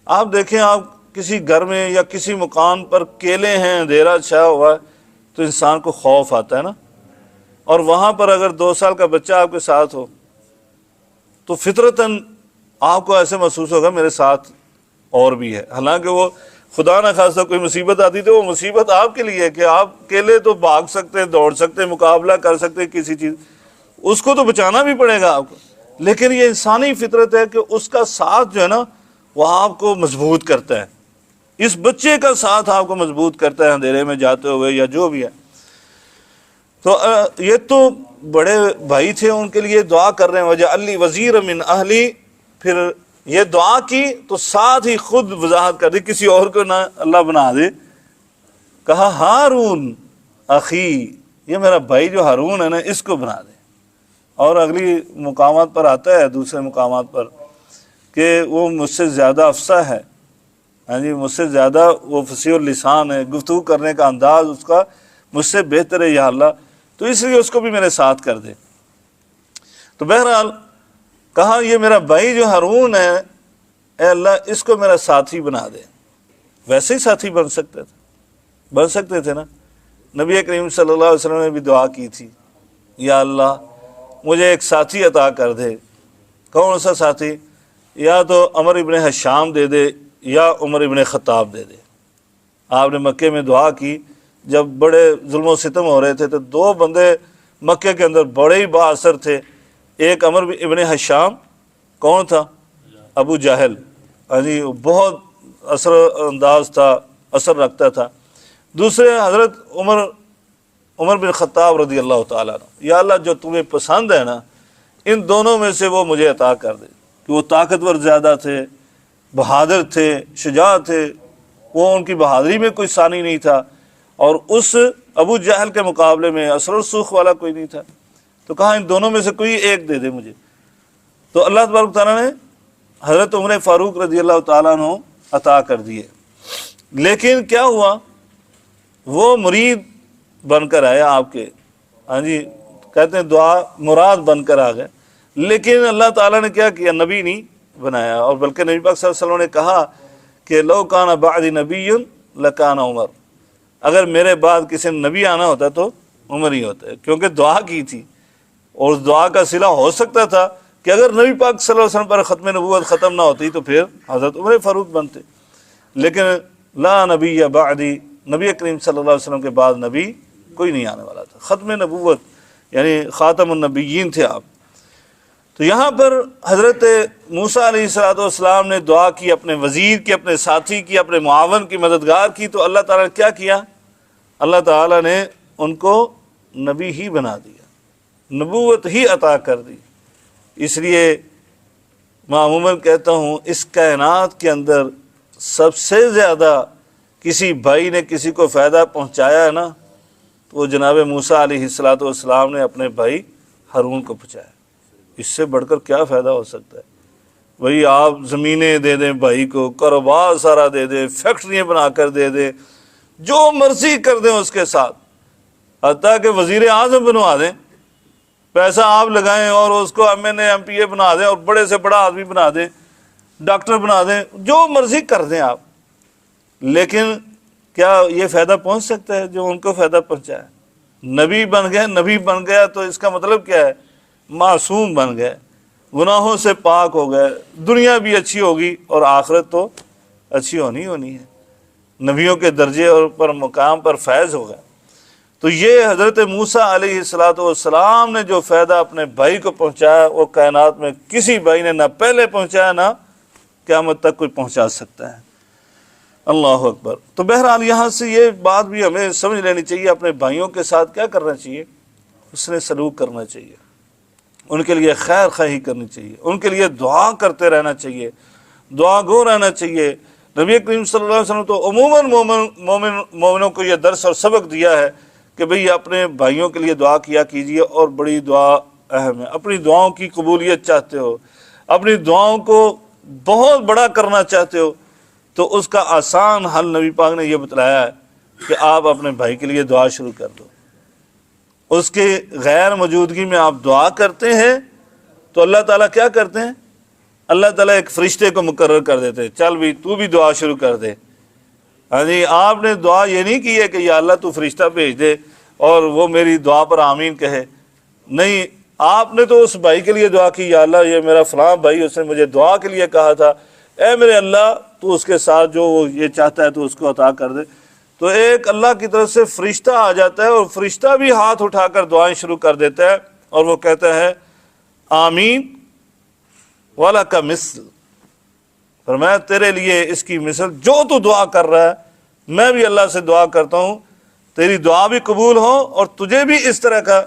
آپ دیکھیں، آپ کسی گھر میں یا کسی مکان پر اکیلے ہیں، اندھیرا چھایا ہوا ہے تو انسان کو خوف آتا ہے نا، اور وہاں پر اگر 2 سال کا بچہ آپ کے ساتھ ہو تو فطرتاً آپ کو ایسے محسوس ہوگا میرے ساتھ اور بھی ہے. حالانکہ وہ خدا نہ خواستہ کوئی مصیبت آتی تو وہ مصیبت آپ کے لیے ہے کہ آپ اکیلے تو بھاگ سکتے ہیں، دوڑ سکتے ہیں، مقابلہ کر سکتے ہیں کسی چیز، اس کو تو بچانا بھی پڑے گا آپ کو. لیکن یہ انسانی فطرت ہے کہ اس کا ساتھ جو ہے نا وہ آپ کو مضبوط کرتا ہے. اس بچے کا ساتھ آپ کو مضبوط کرتا ہے اندھیرے میں جاتے ہوئے یا جو بھی ہے. تو یہ تو بڑے بھائی تھے، ان کے لیے دعا کر رہے ہیں وجعل لی وزیرا من اہلی. پھر یہ دعا کی تو ساتھ ہی خود وضاحت کر دی، کسی اور کو نہ اللہ بنا دے. کہا ہارون اخی، یہ میرا بھائی جو ہارون ہے نا اس کو بنا دے. اور اگلی مقامات پر آتا ہے، دوسرے مقامات پر، کہ وہ مجھ سے زیادہ افصح ہے، ہاں جی مجھ سے زیادہ وہ فصیح اللسان ہے، گفتگو کرنے کا انداز اس کا مجھ سے بہتر ہے یا اللہ، تو اس لیے اس کو بھی میرے ساتھ کر دے. تو بہرحال کہا یہ میرا بھائی جو ہارون ہے اے اللہ اس کو میرا ساتھی بنا دے. ویسے ہی ساتھی بن سکتے تھے نا. نبی کریم صلی اللہ علیہ وسلم نے بھی دعا کی تھی، یا اللہ مجھے ایک ساتھی عطا کر دے. کون سا ساتھی؟ یا تو عمر ابن حشام دے دے یا عمر ابن خطاب دے دے. آپ نے مکے میں دعا کی جب بڑے ظلم و ستم ہو رہے تھے تو 2 بندے مکے کے اندر بڑے ہی با اثر تھے. ایک عمر ابن حشام، کون تھا؟ ابو جہل، یعنی بہت اثر انداز تھا، اثر رکھتا تھا. دوسرے حضرت عمر بن خطاب رضی اللہ تعالیٰ عنہ. یا اللہ جو تمہیں پسند ہے نا ان دونوں میں سے وہ مجھے عطا کر دے. کہ وہ طاقتور زیادہ تھے، بہادر تھے، شجاع تھے، وہ ان کی بہادری میں کوئی ثانی نہیں تھا، اور اس ابو جہل کے مقابلے میں اثر و رسوخ والا کوئی نہیں تھا. تو کہا ان دونوں میں سے کوئی ایک دے دے مجھے. تو اللہ تبارک تعالیٰ نے حضرت عمر فاروق رضی اللہ تعالیٰ عنہ عطا کر دیے. لیکن کیا ہوا؟ وہ مرید بن کر آیا آپ کے، ہاں جی کہتے ہیں دعا مراد بن کر آ گئے. لیکن اللہ تعالیٰ نے کیا کیا؟ نبی نہیں بنایا. اور بلکہ نبی پاک صلی اللہ علیہ وسلم نے کہا کہ لو کان بعد نبی لکان عمر، اگر میرے بعد کسی نبی آنا ہوتا تو عمر ہی ہوتا ہے. کیونکہ دعا کی تھی اور اس دعا کا صلہ ہو سکتا تھا کہ اگر نبی پاک صلی اللہ علیہ وسلم پر ختم نبوت ختم نہ ہوتی تو پھر حضرت عمر فاروق بنتے. لیکن لا نبی بعدی، نبی کریم صلی اللہ علیہ وسلم کے بعد نبی کوئی نہیں آنے والا تھا. ختم نبوت یعنی خاتم النبیین تھے آپ. تو یہاں پر حضرت موسیٰ علیہ السلام نے دعا کی اپنے وزیر کی، اپنے ساتھی کی، اپنے معاون کی، مددگار کی. تو اللہ تعالیٰ نے کیا کیا؟ اللہ تعالیٰ نے ان کو نبی ہی بنا دیا، نبوت ہی عطا کر دی. اس لیے میں عموماً کہتا ہوں اس کائنات کے اندر سب سے زیادہ کسی بھائی نے کسی کو فائدہ پہنچایا ہے نا تو وہ جناب موسیٰ علیہ السلام نے اپنے بھائی ہارون کو پہنچایا. اس سے بڑھ کر کیا فائدہ ہو سکتا ہے؟ وہی آپ زمینیں دے دیں بھائی کو، کاروبار سارا دے دیں، فیکٹریاں بنا کر دے دیں، جو مرضی کر دیں اس کے ساتھ، حتیٰ کہ وزیر اعظم بنوا دیں، پیسہ آپ لگائیں اور اس کو M N A M P A بنا دیں اور بڑے سے بڑا آدمی بنا دیں، ڈاکٹر بنا دیں، جو مرضی کر دیں آپ. لیکن کیا یہ فائدہ پہنچ سکتا ہے جو ان کو فائدہ پہنچا ہے؟ نبی بن گئے، نبی بن گیا تو اس کا مطلب کیا ہے؟ معصوم بن گئے، گناہوں سے پاک ہو گئے، دنیا بھی اچھی ہوگی اور آخرت تو اچھی ہونی ہے، نبیوں کے درجے اور پر مقام پر فیض ہو گئے۔ تو یہ حضرت موسیٰ علیہ السلام نے جو فائدہ اپنے بھائی کو پہنچایا، وہ کائنات میں کسی بھائی نے نہ پہلے پہنچایا نہ قیامت تک کوئی پہنچا سکتا ہے۔ اللہ اکبر۔ تو بہرحال یہاں سے یہ بات بھی ہمیں سمجھ لینی چاہیے، اپنے بھائیوں کے ساتھ کیا کرنا چاہیے؟ اس نے سلوک کرنا چاہیے، ان کے لیے خیر خواہی کرنی چاہیے، ان کے لیے دعا کرتے رہنا چاہیے، دعا گو رہنا چاہیے۔ نبی کریم صلی اللہ علیہ وسلم تو عموماً مومنوں کو یہ درس اور سبق دیا ہے کہ بھئی اپنے بھائیوں کے لیے دعا کیا کیجیے، اور بڑی دعا اہم ہے۔ اپنی دعاؤں کی قبولیت چاہتے ہو، اپنی دعاؤں کو بہت بڑا کرنا چاہتے ہو، تو اس کا آسان حل نبی پاک نے یہ بتلایا ہے کہ آپ اپنے بھائی کے لیے دعا شروع کر دو۔ اس کے غیر موجودگی میں آپ دعا کرتے ہیں تو اللہ تعالیٰ کیا کرتے ہیں؟ اللہ تعالیٰ ایک فرشتے کو مقرر کر دیتے ہیں، چل بھی تو بھی دعا شروع کر دے۔ ہاں جی، آپ نے دعا یہ نہیں کی ہے کہ یا اللہ تو فرشتہ بھیج دے اور وہ میری دعا پر آمین کہے، نہیں، آپ نے تو اس بھائی کے لیے دعا کی، یا اللہ یہ میرا فلاں بھائی، اس نے مجھے دعا کے لیے کہا تھا، اے میرے اللہ تو اس کے ساتھ جو وہ یہ چاہتا ہے تو اس کو عطا کر دے۔ تو ایک اللہ کی طرف سے فرشتہ آ جاتا ہے، اور فرشتہ بھی ہاتھ اٹھا کر دعائیں شروع کر دیتا ہے، اور وہ کہتا ہے آمین وَلَكَ مِثْلُ، فرمایا تیرے لیے اس کی مثل، جو تو دعا کر رہا ہے میں بھی اللہ سے دعا کرتا ہوں تیری دعا بھی قبول ہو، اور تجھے بھی اس طرح کا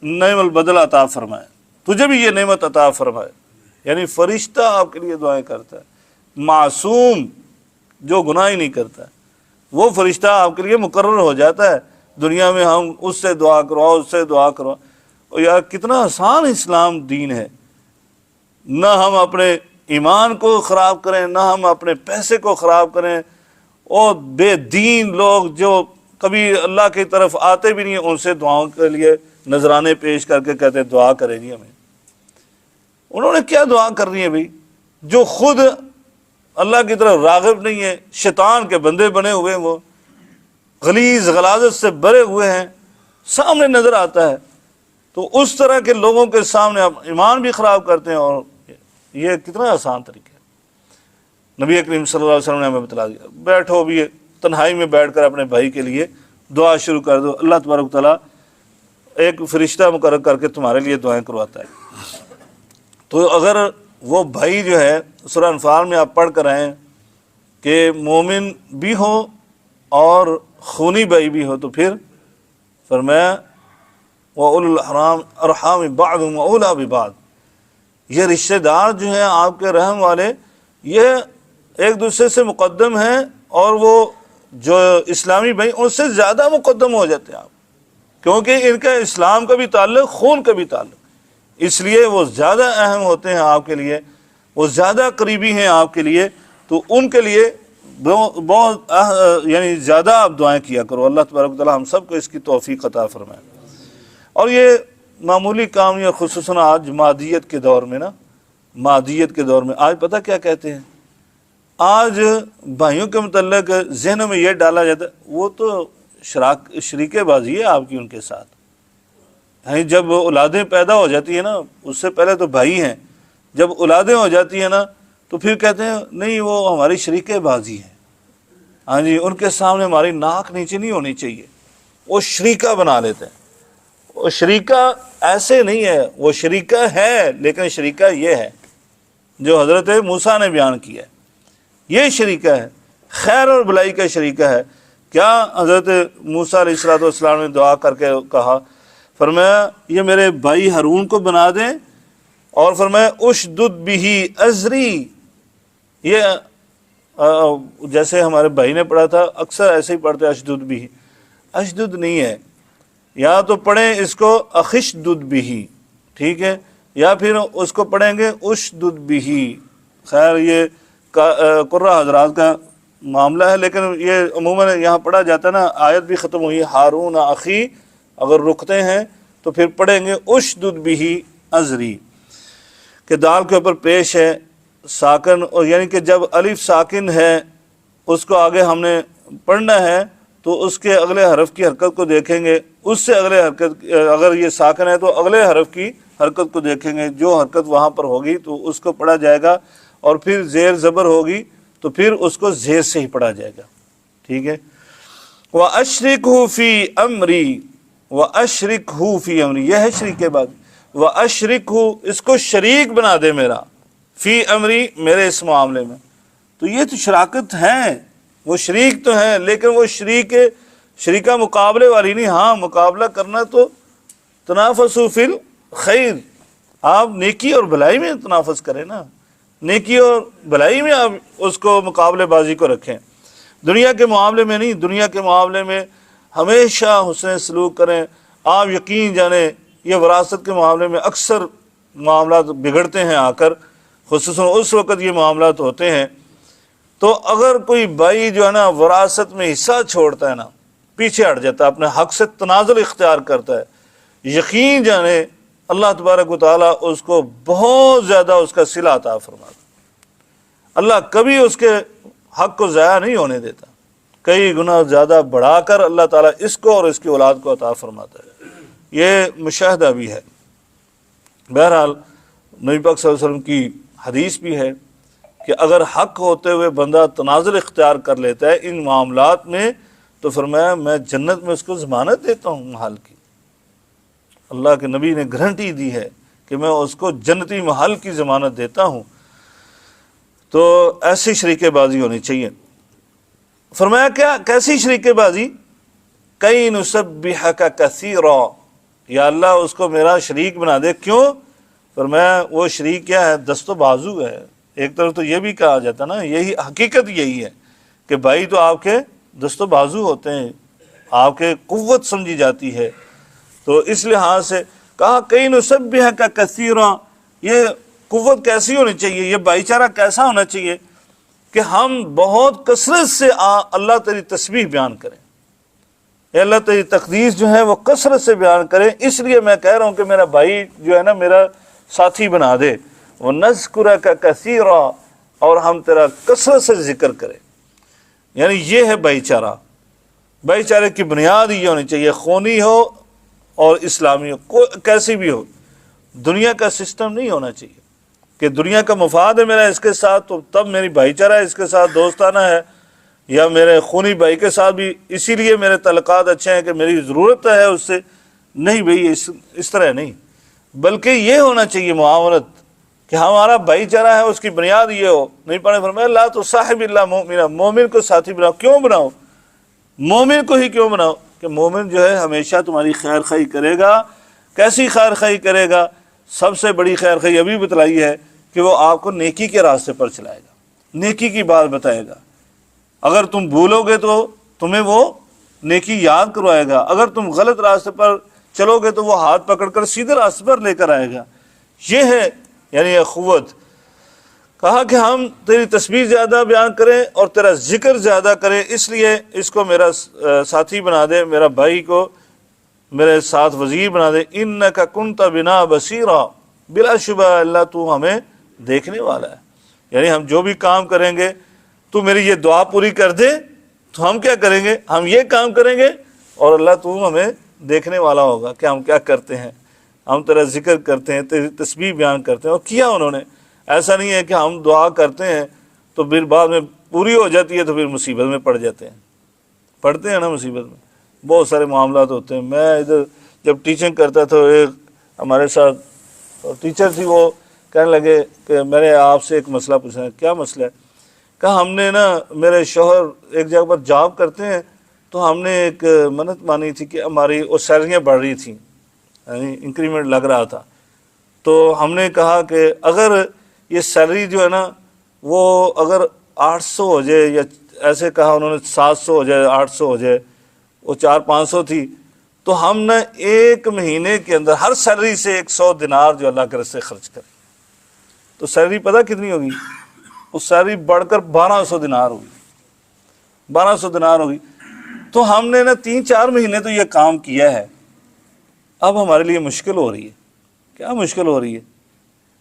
نعم البدل عطا فرمائے، تجھے بھی یہ نعمت عطا فرمائے۔ یعنی فرشتہ آپ کے لیے دعائیں کرتا ہے، معصوم جو گناہ ہی نہیں کرتا ہے وہ فرشتہ آپ کے لیے مقرر ہو جاتا ہے۔ دنیا میں ہم اس سے دعا کرواؤ، اس سے دعا کرواؤ، اور یار کتنا آسان اسلام دین ہے، نہ ہم اپنے ایمان کو خراب کریں، نہ ہم اپنے پیسے کو خراب کریں، اور بے دین لوگ جو کبھی اللہ کی طرف آتے بھی نہیں، ان سے دعاؤں کے لیے نذرانے پیش کر کے کہتے ہیں دعا کریں جی ہمیں۔ انہوں نے کیا دعا کرنی ہے بھائی؟ جو خود اللہ کی طرف راغب نہیں ہے، شیطان کے بندے بنے ہوئے ہیں، وہ غلیظ غلاظت سے بھرے ہوئے ہیں، سامنے نظر آتا ہے، تو اس طرح کے لوگوں کے سامنے آپ ایمان بھی خراب کرتے ہیں، اور یہ کتنا آسان طریقہ ہے۔ نبی کریم صلی اللہ علیہ وسلم نے ہمیں بتلا دیا، بیٹھو بھی تنہائی میں بیٹھ کر اپنے بھائی کے لیے دعا شروع کر دو، اللہ تبارک تعالیٰ ایک فرشتہ مقرر کر کے تمہارے لیے دعائیں کرواتا ہے۔ تو اگر وہ بھائی جو ہے سورہ انفال میں آپ پڑھ کر آئیں کہ مومن بھی ہو اور خونی بھائی بھی ہو، تو پھر فرمایا وَأُولُو الْأَرْحَامِ بَعْضُهُمْ أَوْلَىٰ بِبَعْضٍ، یہ رشتہ دار جو ہیں آپ کے رحم والے، یہ ایک دوسرے سے مقدم ہیں، اور وہ جو اسلامی بھائی ان سے زیادہ مقدم ہو جاتے ہیں آپ، کیونکہ ان کا اسلام کا بھی تعلق، خون کا بھی تعلق، اس لیے وہ زیادہ اہم ہوتے ہیں آپ کے لیے، وہ زیادہ قریبی ہیں آپ کے لیے، تو ان کے لیے بہت یعنی زیادہ آپ دعائیں کیا کرو۔ اللہ تبارک و تعالیٰ ہم سب کو اس کی توفیق عطا فرمائے۔ اور یہ معمولی کام، یا خصوصاً آج مادیت کے دور میں مادیت کے دور میں آج پتہ کیا کہتے ہیں؟ آج بھائیوں کے متعلق ذہنوں میں یہ ڈالا جاتا ہے وہ تو شریک بازی ہے آپ کی ان کے ساتھ۔ جب اولادیں پیدا ہو جاتی ہیں نا، اس سے پہلے تو بھائی ہیں، جب اولادیں ہو جاتی ہیں نا تو پھر کہتے ہیں نہیں وہ ہماری شریک بازی ہے، ہاں جی، ان کے سامنے ہماری ناک نیچے نہیں ہونی چاہیے، وہ شریکہ بنا لیتے ہیں۔ وہ شریکہ ایسے نہیں ہے، وہ شریکہ ہے، لیکن شریکہ یہ ہے جو حضرت موسیٰ نے بیان کیا ہے، یہ شریکہ ہے، خیر اور بلائی کا شریکہ ہے۔ کیا حضرت موسیٰ علیہ السلام نے دعا کر کے کہا، فرمایا یہ میرے بھائی ہارون کو بنا دیں، اور فرمایا اشدد بہ ازری، یہ جیسے ہمارے بھائی نے پڑھا تھا، اکثر ایسے ہی پڑھتے اشدد بہ، اشدد نہیں ہے، یا تو پڑھیں اس کو اخشدد بہ، ٹھیک ہے، یا پھر اس کو پڑھیں گے اشدد بہ۔ خیر یہ قرہ حضرات کا معاملہ ہے، لیکن یہ عموماً یہاں پڑھا جاتا ہے نا، آیت بھی ختم ہوئی ہارون اخی، اگر رکتے ہیں تو پھر پڑھیں گے اشدد بہ ازری، کہ دال کے اوپر پیش ہے ساکن، اور یعنی کہ جب الف ساکن ہے اس کو آگے ہم نے پڑھنا ہے تو اس کے اگلے حرف کی حرکت کو دیکھیں گے، اس سے اگلے حرکت، اگر یہ ساکن ہے تو اگلے حرف کی حرکت کو دیکھیں گے، جو حرکت وہاں پر ہوگی تو اس کو پڑھا جائے گا، اور پھر زیر زبر ہوگی تو پھر اس کو زیر سے ہی پڑھا جائے گا، ٹھیک ہے۔ وَأَشْرِكْهُ فِي أَمْرِي، وَأَشْرِكْهُ فِي أَمْرِي، یہ ہے شریک کے بعد، وَأَشْرِكْهُ، اس کو شریک بنا دے میرا، فی امری، میرے اس معاملے میں۔ تو یہ تو شراکت ہے، وہ شریک تو ہیں، لیکن وہ شریکہ مقابلے والی نہیں، ہاں مقابلہ کرنا تو تنافسوا فی الخیر، آپ نیکی اور بھلائی میں تنافس کریں نا، نیکی اور بھلائی میں آپ اس کو مقابلے بازی کو رکھیں، دنیا کے معاملے میں نہیں۔ دنیا کے معاملے میں ہمیشہ حسن سلوک کریں۔ آپ یقین جانیں یہ وراثت کے معاملے میں اکثر معاملات بگڑتے ہیں آ کر، خصوصاً اس وقت یہ معاملات ہوتے ہیں۔ تو اگر کوئی بھائی جو ہے نا وراثت میں حصہ چھوڑتا ہے نا، پیچھے ہٹ جاتا ہے، اپنے حق سے تنازل اختیار کرتا ہے، یقین جانے اللہ تبارک و تعالیٰ اس کو بہت زیادہ اس کا صلہ عطا فرماتا ہے۔ اللہ کبھی اس کے حق کو ضائع نہیں ہونے دیتا، کئی گنا زیادہ بڑھا کر اللہ تعالیٰ اس کو اور اس کی اولاد کو عطا فرماتا ہے، یہ مشاہدہ بھی ہے۔ بہرحال نبی پاک صلی اللہ علیہ وسلم کی حدیث بھی ہے کہ اگر حق ہوتے ہوئے بندہ تنازل اختیار کر لیتا ہے ان معاملات میں تو فرمایا میں جنت میں اس کو ضمانت دیتا ہوں محل کی۔ اللہ کے نبی نے گارنٹی دی ہے کہ میں اس کو جنتی محل کی ضمانت دیتا ہوں۔ تو ایسی شریک بازی ہونی چاہیے۔ فرمایا کیا کیسی شریک بازی؟ کئی نسبحک کثیرا، یا اللہ اس کو میرا شریک بنا دے۔ کیوں؟ فرمایا وہ شریک کیا ہے؟ دست و بازو ہے۔ ایک طرف تو یہ بھی کہا جاتا نا، یہی حقیقت یہی ہے کہ بھائی تو آپ کے دست و بازو ہوتے ہیں، آپ کے قوت سمجھی جاتی ہے۔ تو اس لحاظ سے کہا کئی نسبحک کثیرا، یہ قوت کیسی ہونی چاہیے، یہ بھائی چارہ کیسا ہونا چاہیے کہ ہم بہت کثرت سے اللہ تیری تسبیح بیان کریں، اے اللہ تیری تقدیس جو ہے وہ کثرت سے بیان کریں۔ اس لیے میں کہہ رہا ہوں کہ میرا بھائی جو ہے نا میرا ساتھی بنا دے، وَنَذْكُرَكَ كَثِيرًا، اور ہم تیرا کثرت سے ذکر کریں۔ یعنی یہ ہے بھائی چارہ۔ بھائی چارے کی بنیاد یہ ہونی چاہیے، خونی ہو اور اسلامی ہو، کیسی بھی ہو، دنیا کا سسٹم نہیں ہونا چاہیے کہ دنیا کا مفاد ہے میرا اس کے ساتھ تو تب میری بھائی چارہ اس کے ساتھ دوستانہ ہے، یا میرے خونی بھائی کے ساتھ بھی اسی لیے میرے تعلقات اچھے ہیں کہ میری ضرورت ہے اس سے۔ نہیں بھئی، اس طرح نہیں، بلکہ یہ ہونا چاہیے معاونت کہ ہمارا بھائی چارہ ہے، اس کی بنیاد یہ ہو۔ نہیں پڑھے فرمایا لا تصاحب الا مومنا، مومن کو ساتھی بناؤ۔ کیوں بناؤ؟ مومن کو ہی کیوں بناؤ؟ کہ مومن جو ہے ہمیشہ تمہاری خیر خواہی کرے گا۔ کیسی خیر خواہی کرے گا؟ سب سے بڑی خیر خواہی ابھی بتلائی ہے کہ وہ آپ کو نیکی کے راستے پر چلائے گا، نیکی کی بات بتائے گا۔ اگر تم بھولو گے تو تمہیں وہ نیکی یاد کروائے گا، اگر تم غلط راستے پر چلو گے تو وہ ہاتھ پکڑ کر سیدھے راستے پر لے کر آئے گا۔ یہ ہے یعنی اخوت۔ کہا کہ ہم تیری تسبیح زیادہ بیان کریں اور تیرا ذکر زیادہ کریں، اس لیے اس کو میرا ساتھی بنا دے، میرا بھائی کو میرے ساتھ وزیر بنا دے۔ انک کنت بنا بصیرا، بلا شبہ اللہ تو ہمیں دیکھنے والا ہے۔ یعنی ہم جو بھی کام کریں گے تو میری یہ دعا پوری کر دے تو ہم کیا کریں گے؟ ہم یہ کام کریں گے اور اللہ تو ہمیں دیکھنے والا ہوگا کہ ہم کیا کرتے ہیں، ہم تیرا ذکر کرتے ہیں، تیری تسبیح بیان کرتے ہیں۔ اور کیا انہوں نے، ایسا نہیں ہے کہ ہم دعا کرتے ہیں تو پھر بعد میں پوری ہو جاتی ہے تو پھر مصیبت میں پڑ جاتے ہیں، پڑھتے ہیں نا مصیبت میں، بہت سارے معاملات ہوتے ہیں۔ میں ادھر جب ٹیچنگ کرتا تھا، ایک ہمارے ساتھ ٹیچر تھی، وہ کہنے لگے کہ میں نے آپ سے ایک مسئلہ پوچھنا ہے۔ کیا مسئلہ ہے؟ کہا ہم نے نا، میرے شوہر ایک جگہ پر جاب کرتے ہیں تو ہم نے ایک منت مانی تھی کہ ہماری وہ سیلریاں بڑھ رہی تھیں، یعنی انکریمنٹ لگ رہا تھا، تو ہم نے کہا کہ اگر یہ سیلری جو ہے نا وہ اگر 800 ہو جائے، یا ایسے کہا انہوں نے 700 ہو جائے، 800 ہو جائے، وہ 400-500 تھی، تو ہم نے ایک مہینے کے اندر ہر سیلری سے 100 دینار جو اللہ کے راستے خرچ کریں۔ تو سیلری پتہ کتنی ہوگی؟ وہ سیلری بڑھ کر 1200 دینار ہوگی، 1200 دینار ہوگی۔ تو ہم نے نا 3-4 مہینے تو یہ کام کیا ہے، اب ہمارے لیے مشکل ہو رہی ہے۔ کیا مشکل ہو رہی ہے؟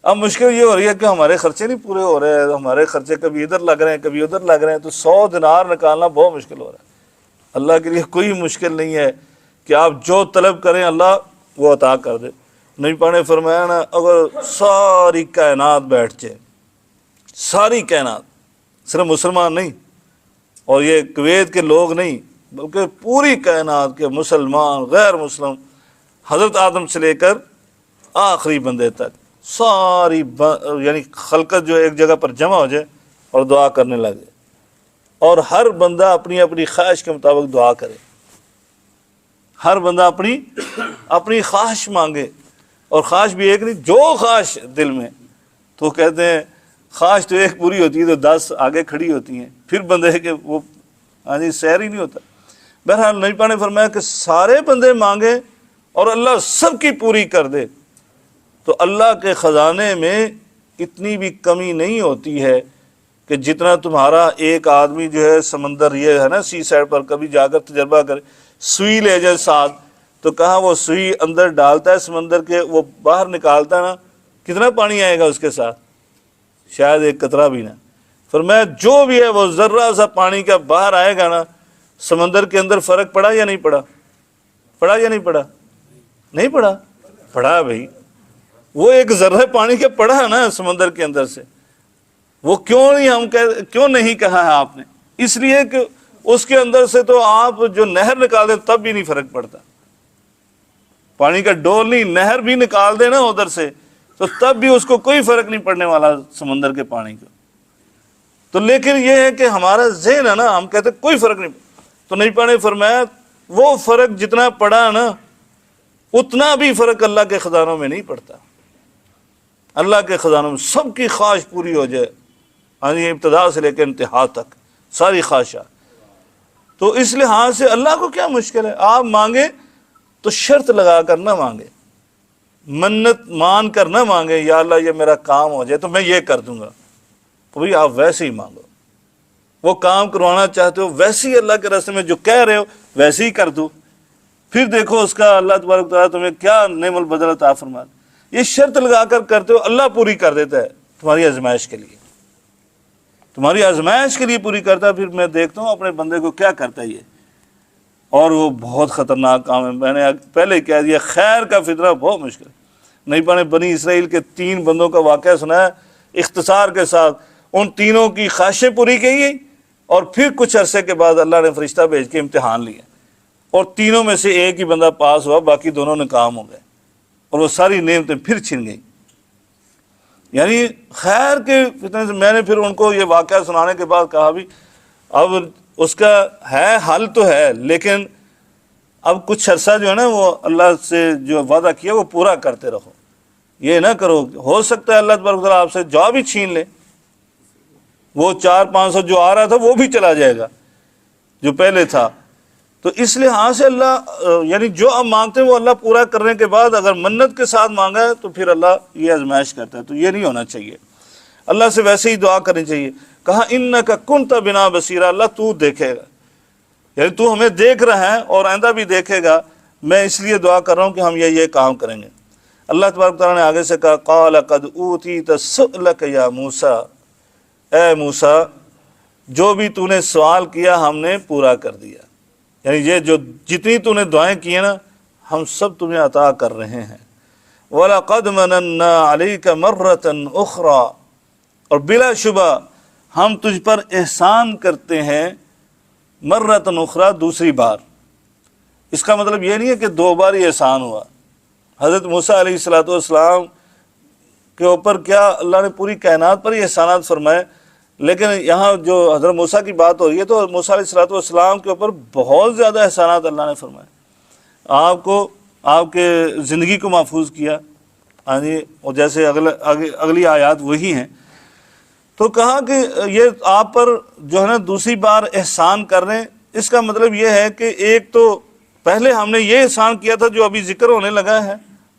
اب مشکل یہ ہو رہی ہے کہ ہمارے خرچے نہیں پورے ہو رہے ہیں، ہمارے خرچے کبھی ادھر لگ رہے ہیں کبھی ادھر لگ رہے ہیں، تو 100 دینار نکالنا بہت مشکل ہو رہا ہے۔ اللہ کے لیے کوئی مشکل نہیں ہے کہ آپ جو طلب کریں اللہ وہ عطا کر دے۔ نبی پاک نے فرمایا نا، اگر ساری کائنات بیٹھ جائے، ساری کائنات، صرف مسلمان نہیں اور یہ کویت کے لوگ نہیں بلکہ پوری کائنات کے مسلمان غیر مسلم، حضرت آدم سے لے کر آخری بندے تک ساری یعنی خلقت جو ایک جگہ پر جمع ہو جائے اور دعا کرنے لگے، اور ہر بندہ اپنی اپنی خواہش کے مطابق دعا کرے، ہر بندہ اپنی خواہش مانگے، اور خواہش بھی ایک نہیں، جو خواہش دل میں، تو کہتے ہیں خواہش تو ایک پوری ہوتی ہے تو 10 آگے کھڑی ہوتی ہیں، پھر بندے کہ وہ سیر ہی نہیں ہوتا۔ بہرحال نبی پاک نے فرمایا کہ سارے بندے مانگے اور اللہ سب کی پوری کر دے، تو اللہ کے خزانے میں اتنی بھی کمی نہیں ہوتی ہے کہ جتنا تمہارا ایک آدمی جو ہے سمندر، یہ ہے نا سی سائڈ پر کبھی جا کر تجربہ کرے، سوئی لے جائے ساتھ، تو کہاں وہ سوئی اندر ڈالتا ہے سمندر کے، وہ باہر نکالتا ہے نا، کتنا پانی آئے گا اس کے ساتھ؟ شاید ایک قطرہ بھی نہ۔ فرمایا جو بھی ہے وہ ذرہ سا پانی کا باہر آئے گا نا، سمندر کے اندر فرق پڑا یا نہیں پڑا؟ پڑا یا نہیں پڑا؟ نہیں پڑا، پڑا بھائی، وہ ایک ذرہ پانی کا پڑا ہے نا سمندر کے اندر سے، وہ کیوں نہیں کہا ہے آپ نے؟ اس لیے کہ اس کے اندر سے تو آپ جو نہر نکال دیں تب بھی نہیں فرق پڑتا، پانی کا ڈول نہیں، نہر بھی نکال دے نا ادھر سے تو تب بھی اس کو کوئی فرق نہیں پڑنے والا سمندر کے پانی کو۔ تو لیکن یہ ہے کہ ہمارا ذہن ہے نا، ہم کہتے کوئی فرق نہیں، تو نبی پاک نے فرمایا وہ فرق جتنا پڑا نا اتنا بھی فرق اللہ کے خزانوں میں نہیں پڑتا۔ اللہ کے خزانوں میں سب کی خواہش پوری ہو جائے، یعنی ابتدا سے لے کے انتہا تک ساری خواہشات، تو اس لحاظ سے اللہ کو کیا مشکل ہے؟ آپ مانگے تو شرط لگا کر نہ مانگے، منت مان کر نہ مانگے یا اللہ یہ میرا کام ہو جائے تو میں یہ کر دوں گا، تو بھائی آپ ویسے ہی مانگو، وہ کام کروانا چاہتے ہو ویسے ہی اللہ کے راستے میں جو کہہ رہے ہو ویسے ہی کر دو، پھر دیکھو اس کا اللہ تبارک تعالیٰ تمہیں کیا نعم البدل عطا فرماتا۔ یہ شرط لگا کر کرتے ہو، اللہ پوری کر دیتا ہے تمہاری آزمائش کے لیے، تمہاری آزمائش کے لیے پوری کرتا ہے۔ پھر میں دیکھتا ہوں اپنے بندے کو کیا کرتا ہے یہ، اور وہ بہت خطرناک کام ہے۔ میں نے پہلے کہہ دیا خیر کا فطرہ بہت مشکل ہے۔ نبی پاک نے بنی اسرائیل کے 3 بندوں کا واقعہ سنایا اختصار کے ساتھ، ان تینوں کی خواہشیں پوری کی گئی، اور پھر کچھ عرصے کے بعد اللہ نے فرشتہ بھیج کے امتحان لیا، اور تینوں میں سے ایک ہی بندہ پاس ہوا، باقی دونوں ناکام ہو گئے، اور وہ ساری نعمتیں پھر چھن گئی۔ یعنی خیر کے فتنے سے میں نے پھر ان کو یہ واقعہ سنانے کے بعد کہا بھی اب اس کا ہے حل تو ہے، لیکن اب کچھ عرصہ جو ہے نا وہ اللہ سے جو وعدہ کیا وہ پورا کرتے رہو، یہ نہ کرو، ہو سکتا ہے اللہ تبارک تعالیٰ آپ سے جاب ہی چھین لے، وہ 400-500 جو آ رہا تھا وہ بھی چلا جائے گا جو پہلے تھا۔ تو اس لحاظ سے اللہ یعنی جو آپ مانگتے ہیں وہ اللہ پورا کرنے کے بعد اگر منت کے ساتھ مانگا ہے تو پھر اللہ یہ آزمائش کرتا ہے، تو یہ نہیں ہونا چاہیے، اللہ سے ویسے ہی دعا کرنی چاہیے۔ کہا انکا کنت بنا بصیرا، اللہ تو دیکھے گا، یعنی تو ہمیں دیکھ رہا ہے اور آئندہ بھی دیکھے گا، میں اس لیے دعا کر رہا ہوں کہ ہم یہ کام کریں گے۔ اللہ تبارک تعالیٰ نے آگے سے کہا قال قد اوتیت سؤلک یا موسیٰ، اے موسیٰ جو بھی تو نے سوال کیا ہم نے پورا کر دیا، یعنی یہ جو جتنی تو نے دعائیں کی ہیں نا ہم سب تمہیں عطا کر رہے ہیں۔ وَلَقَدْ مَنَنَّا عَلَيْكَ مَرَّةً أُخْرَى، اور بلا شبہ ہم تجھ پر احسان کرتے ہیں، مرتن اخرى دوسری بار۔ اس کا مطلب یہ نہیں ہے کہ 2 بار ہی احسان ہوا۔ حضرت موسیٰ علیہ السلام کے اوپر کیا اللہ نے پوری کائنات پر ہی احسانات فرمائے، لیکن یہاں جو حضرت موسیٰ کی بات ہو رہی ہے تو موسیٰ علیہ السلام کے اوپر بہت زیادہ احسانات اللہ نے فرمائے، آپ کو آپ کے زندگی کو محفوظ کیا، اور جیسے اگلی آیات وہی ہیں، تو کہا کہ یہ آپ پر جو ہے نا دوسری بار احسان کر رہے ہیں۔ اس کا مطلب یہ ہے کہ ایک تو پہلے ہم نے یہ احسان کیا تھا جو ابھی ذکر ہونے لگا ہے،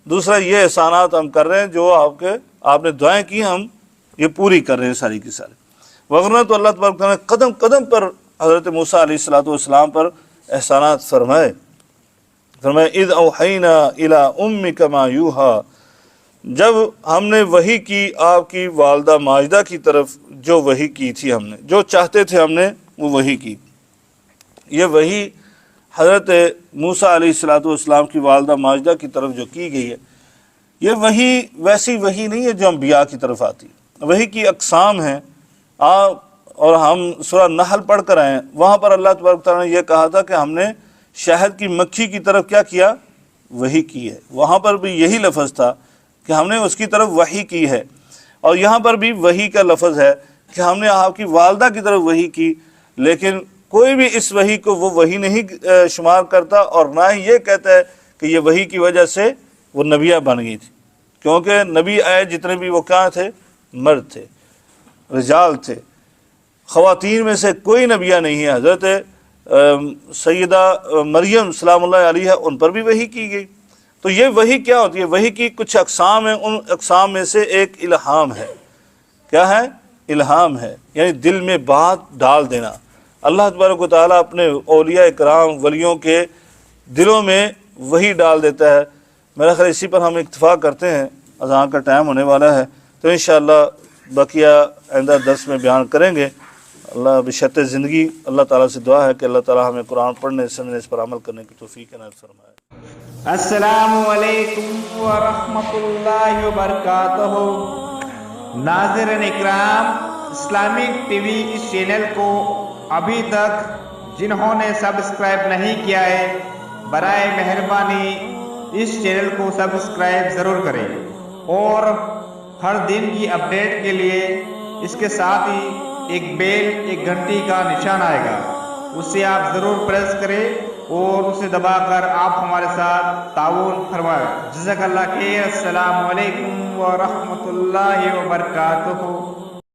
دوسرا یہ احسانات ہم کر رہے ہیں جو آپ نے دعائیں کی ہم یہ پوری کر رہے ہیں ساری کی ساری۔ وغیرہ تو اللہ تبارک تعالیٰ نے قدم قدم پر حضرت موسیٰ علیہ السلام پر احسانات فرمائے۔ اذ اوحینا الی امک ما یوحی، جب ہم نے وحی کی آپ کی والدہ ماجدہ کی طرف، جو وحی کی تھی ہم نے، جو چاہتے تھے ہم نے وہ وحی کی۔ یہ وحی حضرت موسیٰ علیہ السلام کی والدہ ماجدہ کی طرف جو کی گئی ہے، یہ وحی ویسی وحی نہیں ہے جو انبیاء کی طرف آتی۔ وحی کی اقسام ہیں، اور ہم سورہ نحل پڑھ کر آئے ہیں، وہاں پر اللہ تبارک تعالیٰ نے یہ کہا تھا کہ ہم نے شہد کی مکھی کی طرف کیا کیا؟ وحی کی ہے۔ وہاں پر بھی یہی لفظ تھا کہ ہم نے اس کی طرف وحی کی ہے، اور یہاں پر بھی وحی کا لفظ ہے کہ ہم نے آپ کی والدہ کی طرف وحی کی، لیکن کوئی بھی اس وحی کو وہ وحی نہیں شمار کرتا، اور نہ ہی یہ کہتا ہے کہ یہ وحی کی وجہ سے وہ نبیہ بن گئی تھی، کیونکہ نبی آئے جتنے بھی وہ کیا تھے؟ مرد تھے، رجال تھے، خواتین میں سے کوئی نبیہ نہیں ہے۔ حضرت سیدہ مریم سلام اللہ علیہ ان پر بھی وحی کی گئی۔ تو یہ وحی کیا ہوتی ہے؟ وحی کی کچھ اقسام ہیں، ان اقسام میں سے ایک الہام ہے۔ کیا ہے؟ الہام ہے، یعنی دل میں بات ڈال دینا۔ اللہ تبارک و تعالیٰ اپنے اولیاء اکرام ولیوں کے دلوں میں وحی ڈال دیتا ہے۔ میرا خیال اسی پر ہم اکتفا کرتے ہیں، اذان کا ٹائم ہونے والا ہے، تو انشاءاللہ بقیہ آئندہ درس میں بیان کریں گے۔ اللہ بشرط زندگی اللہ تعالیٰ سے دعا ہے کہ اللہ تعالیٰ ہمیں قرآن پڑھنے سمجھنے اس پر عمل کرنے کی توفیق عنایت فرمائے۔ السلام علیکم ورحمۃ اللہ وبرکاتہ۔ ناظرین اکرام، اسلامک ٹی وی اس چینل کو ابھی تک جنہوں نے سبسکرائب نہیں کیا ہے، برائے مہربانی اس چینل کو سبسکرائب ضرور کریں، اور ہر دن کی اپڈیٹ کے لیے اس کے ساتھ ہی ایک بیل، ایک گھنٹی کا نشان آئے گا، اسے آپ ضرور پریس کریں اور اسے دبا کر آپ ہمارے ساتھ تعاون فرمائیں۔ جزاک اللہ خیر۔ السلام علیکم ورحمۃ اللہ وبرکاتہ۔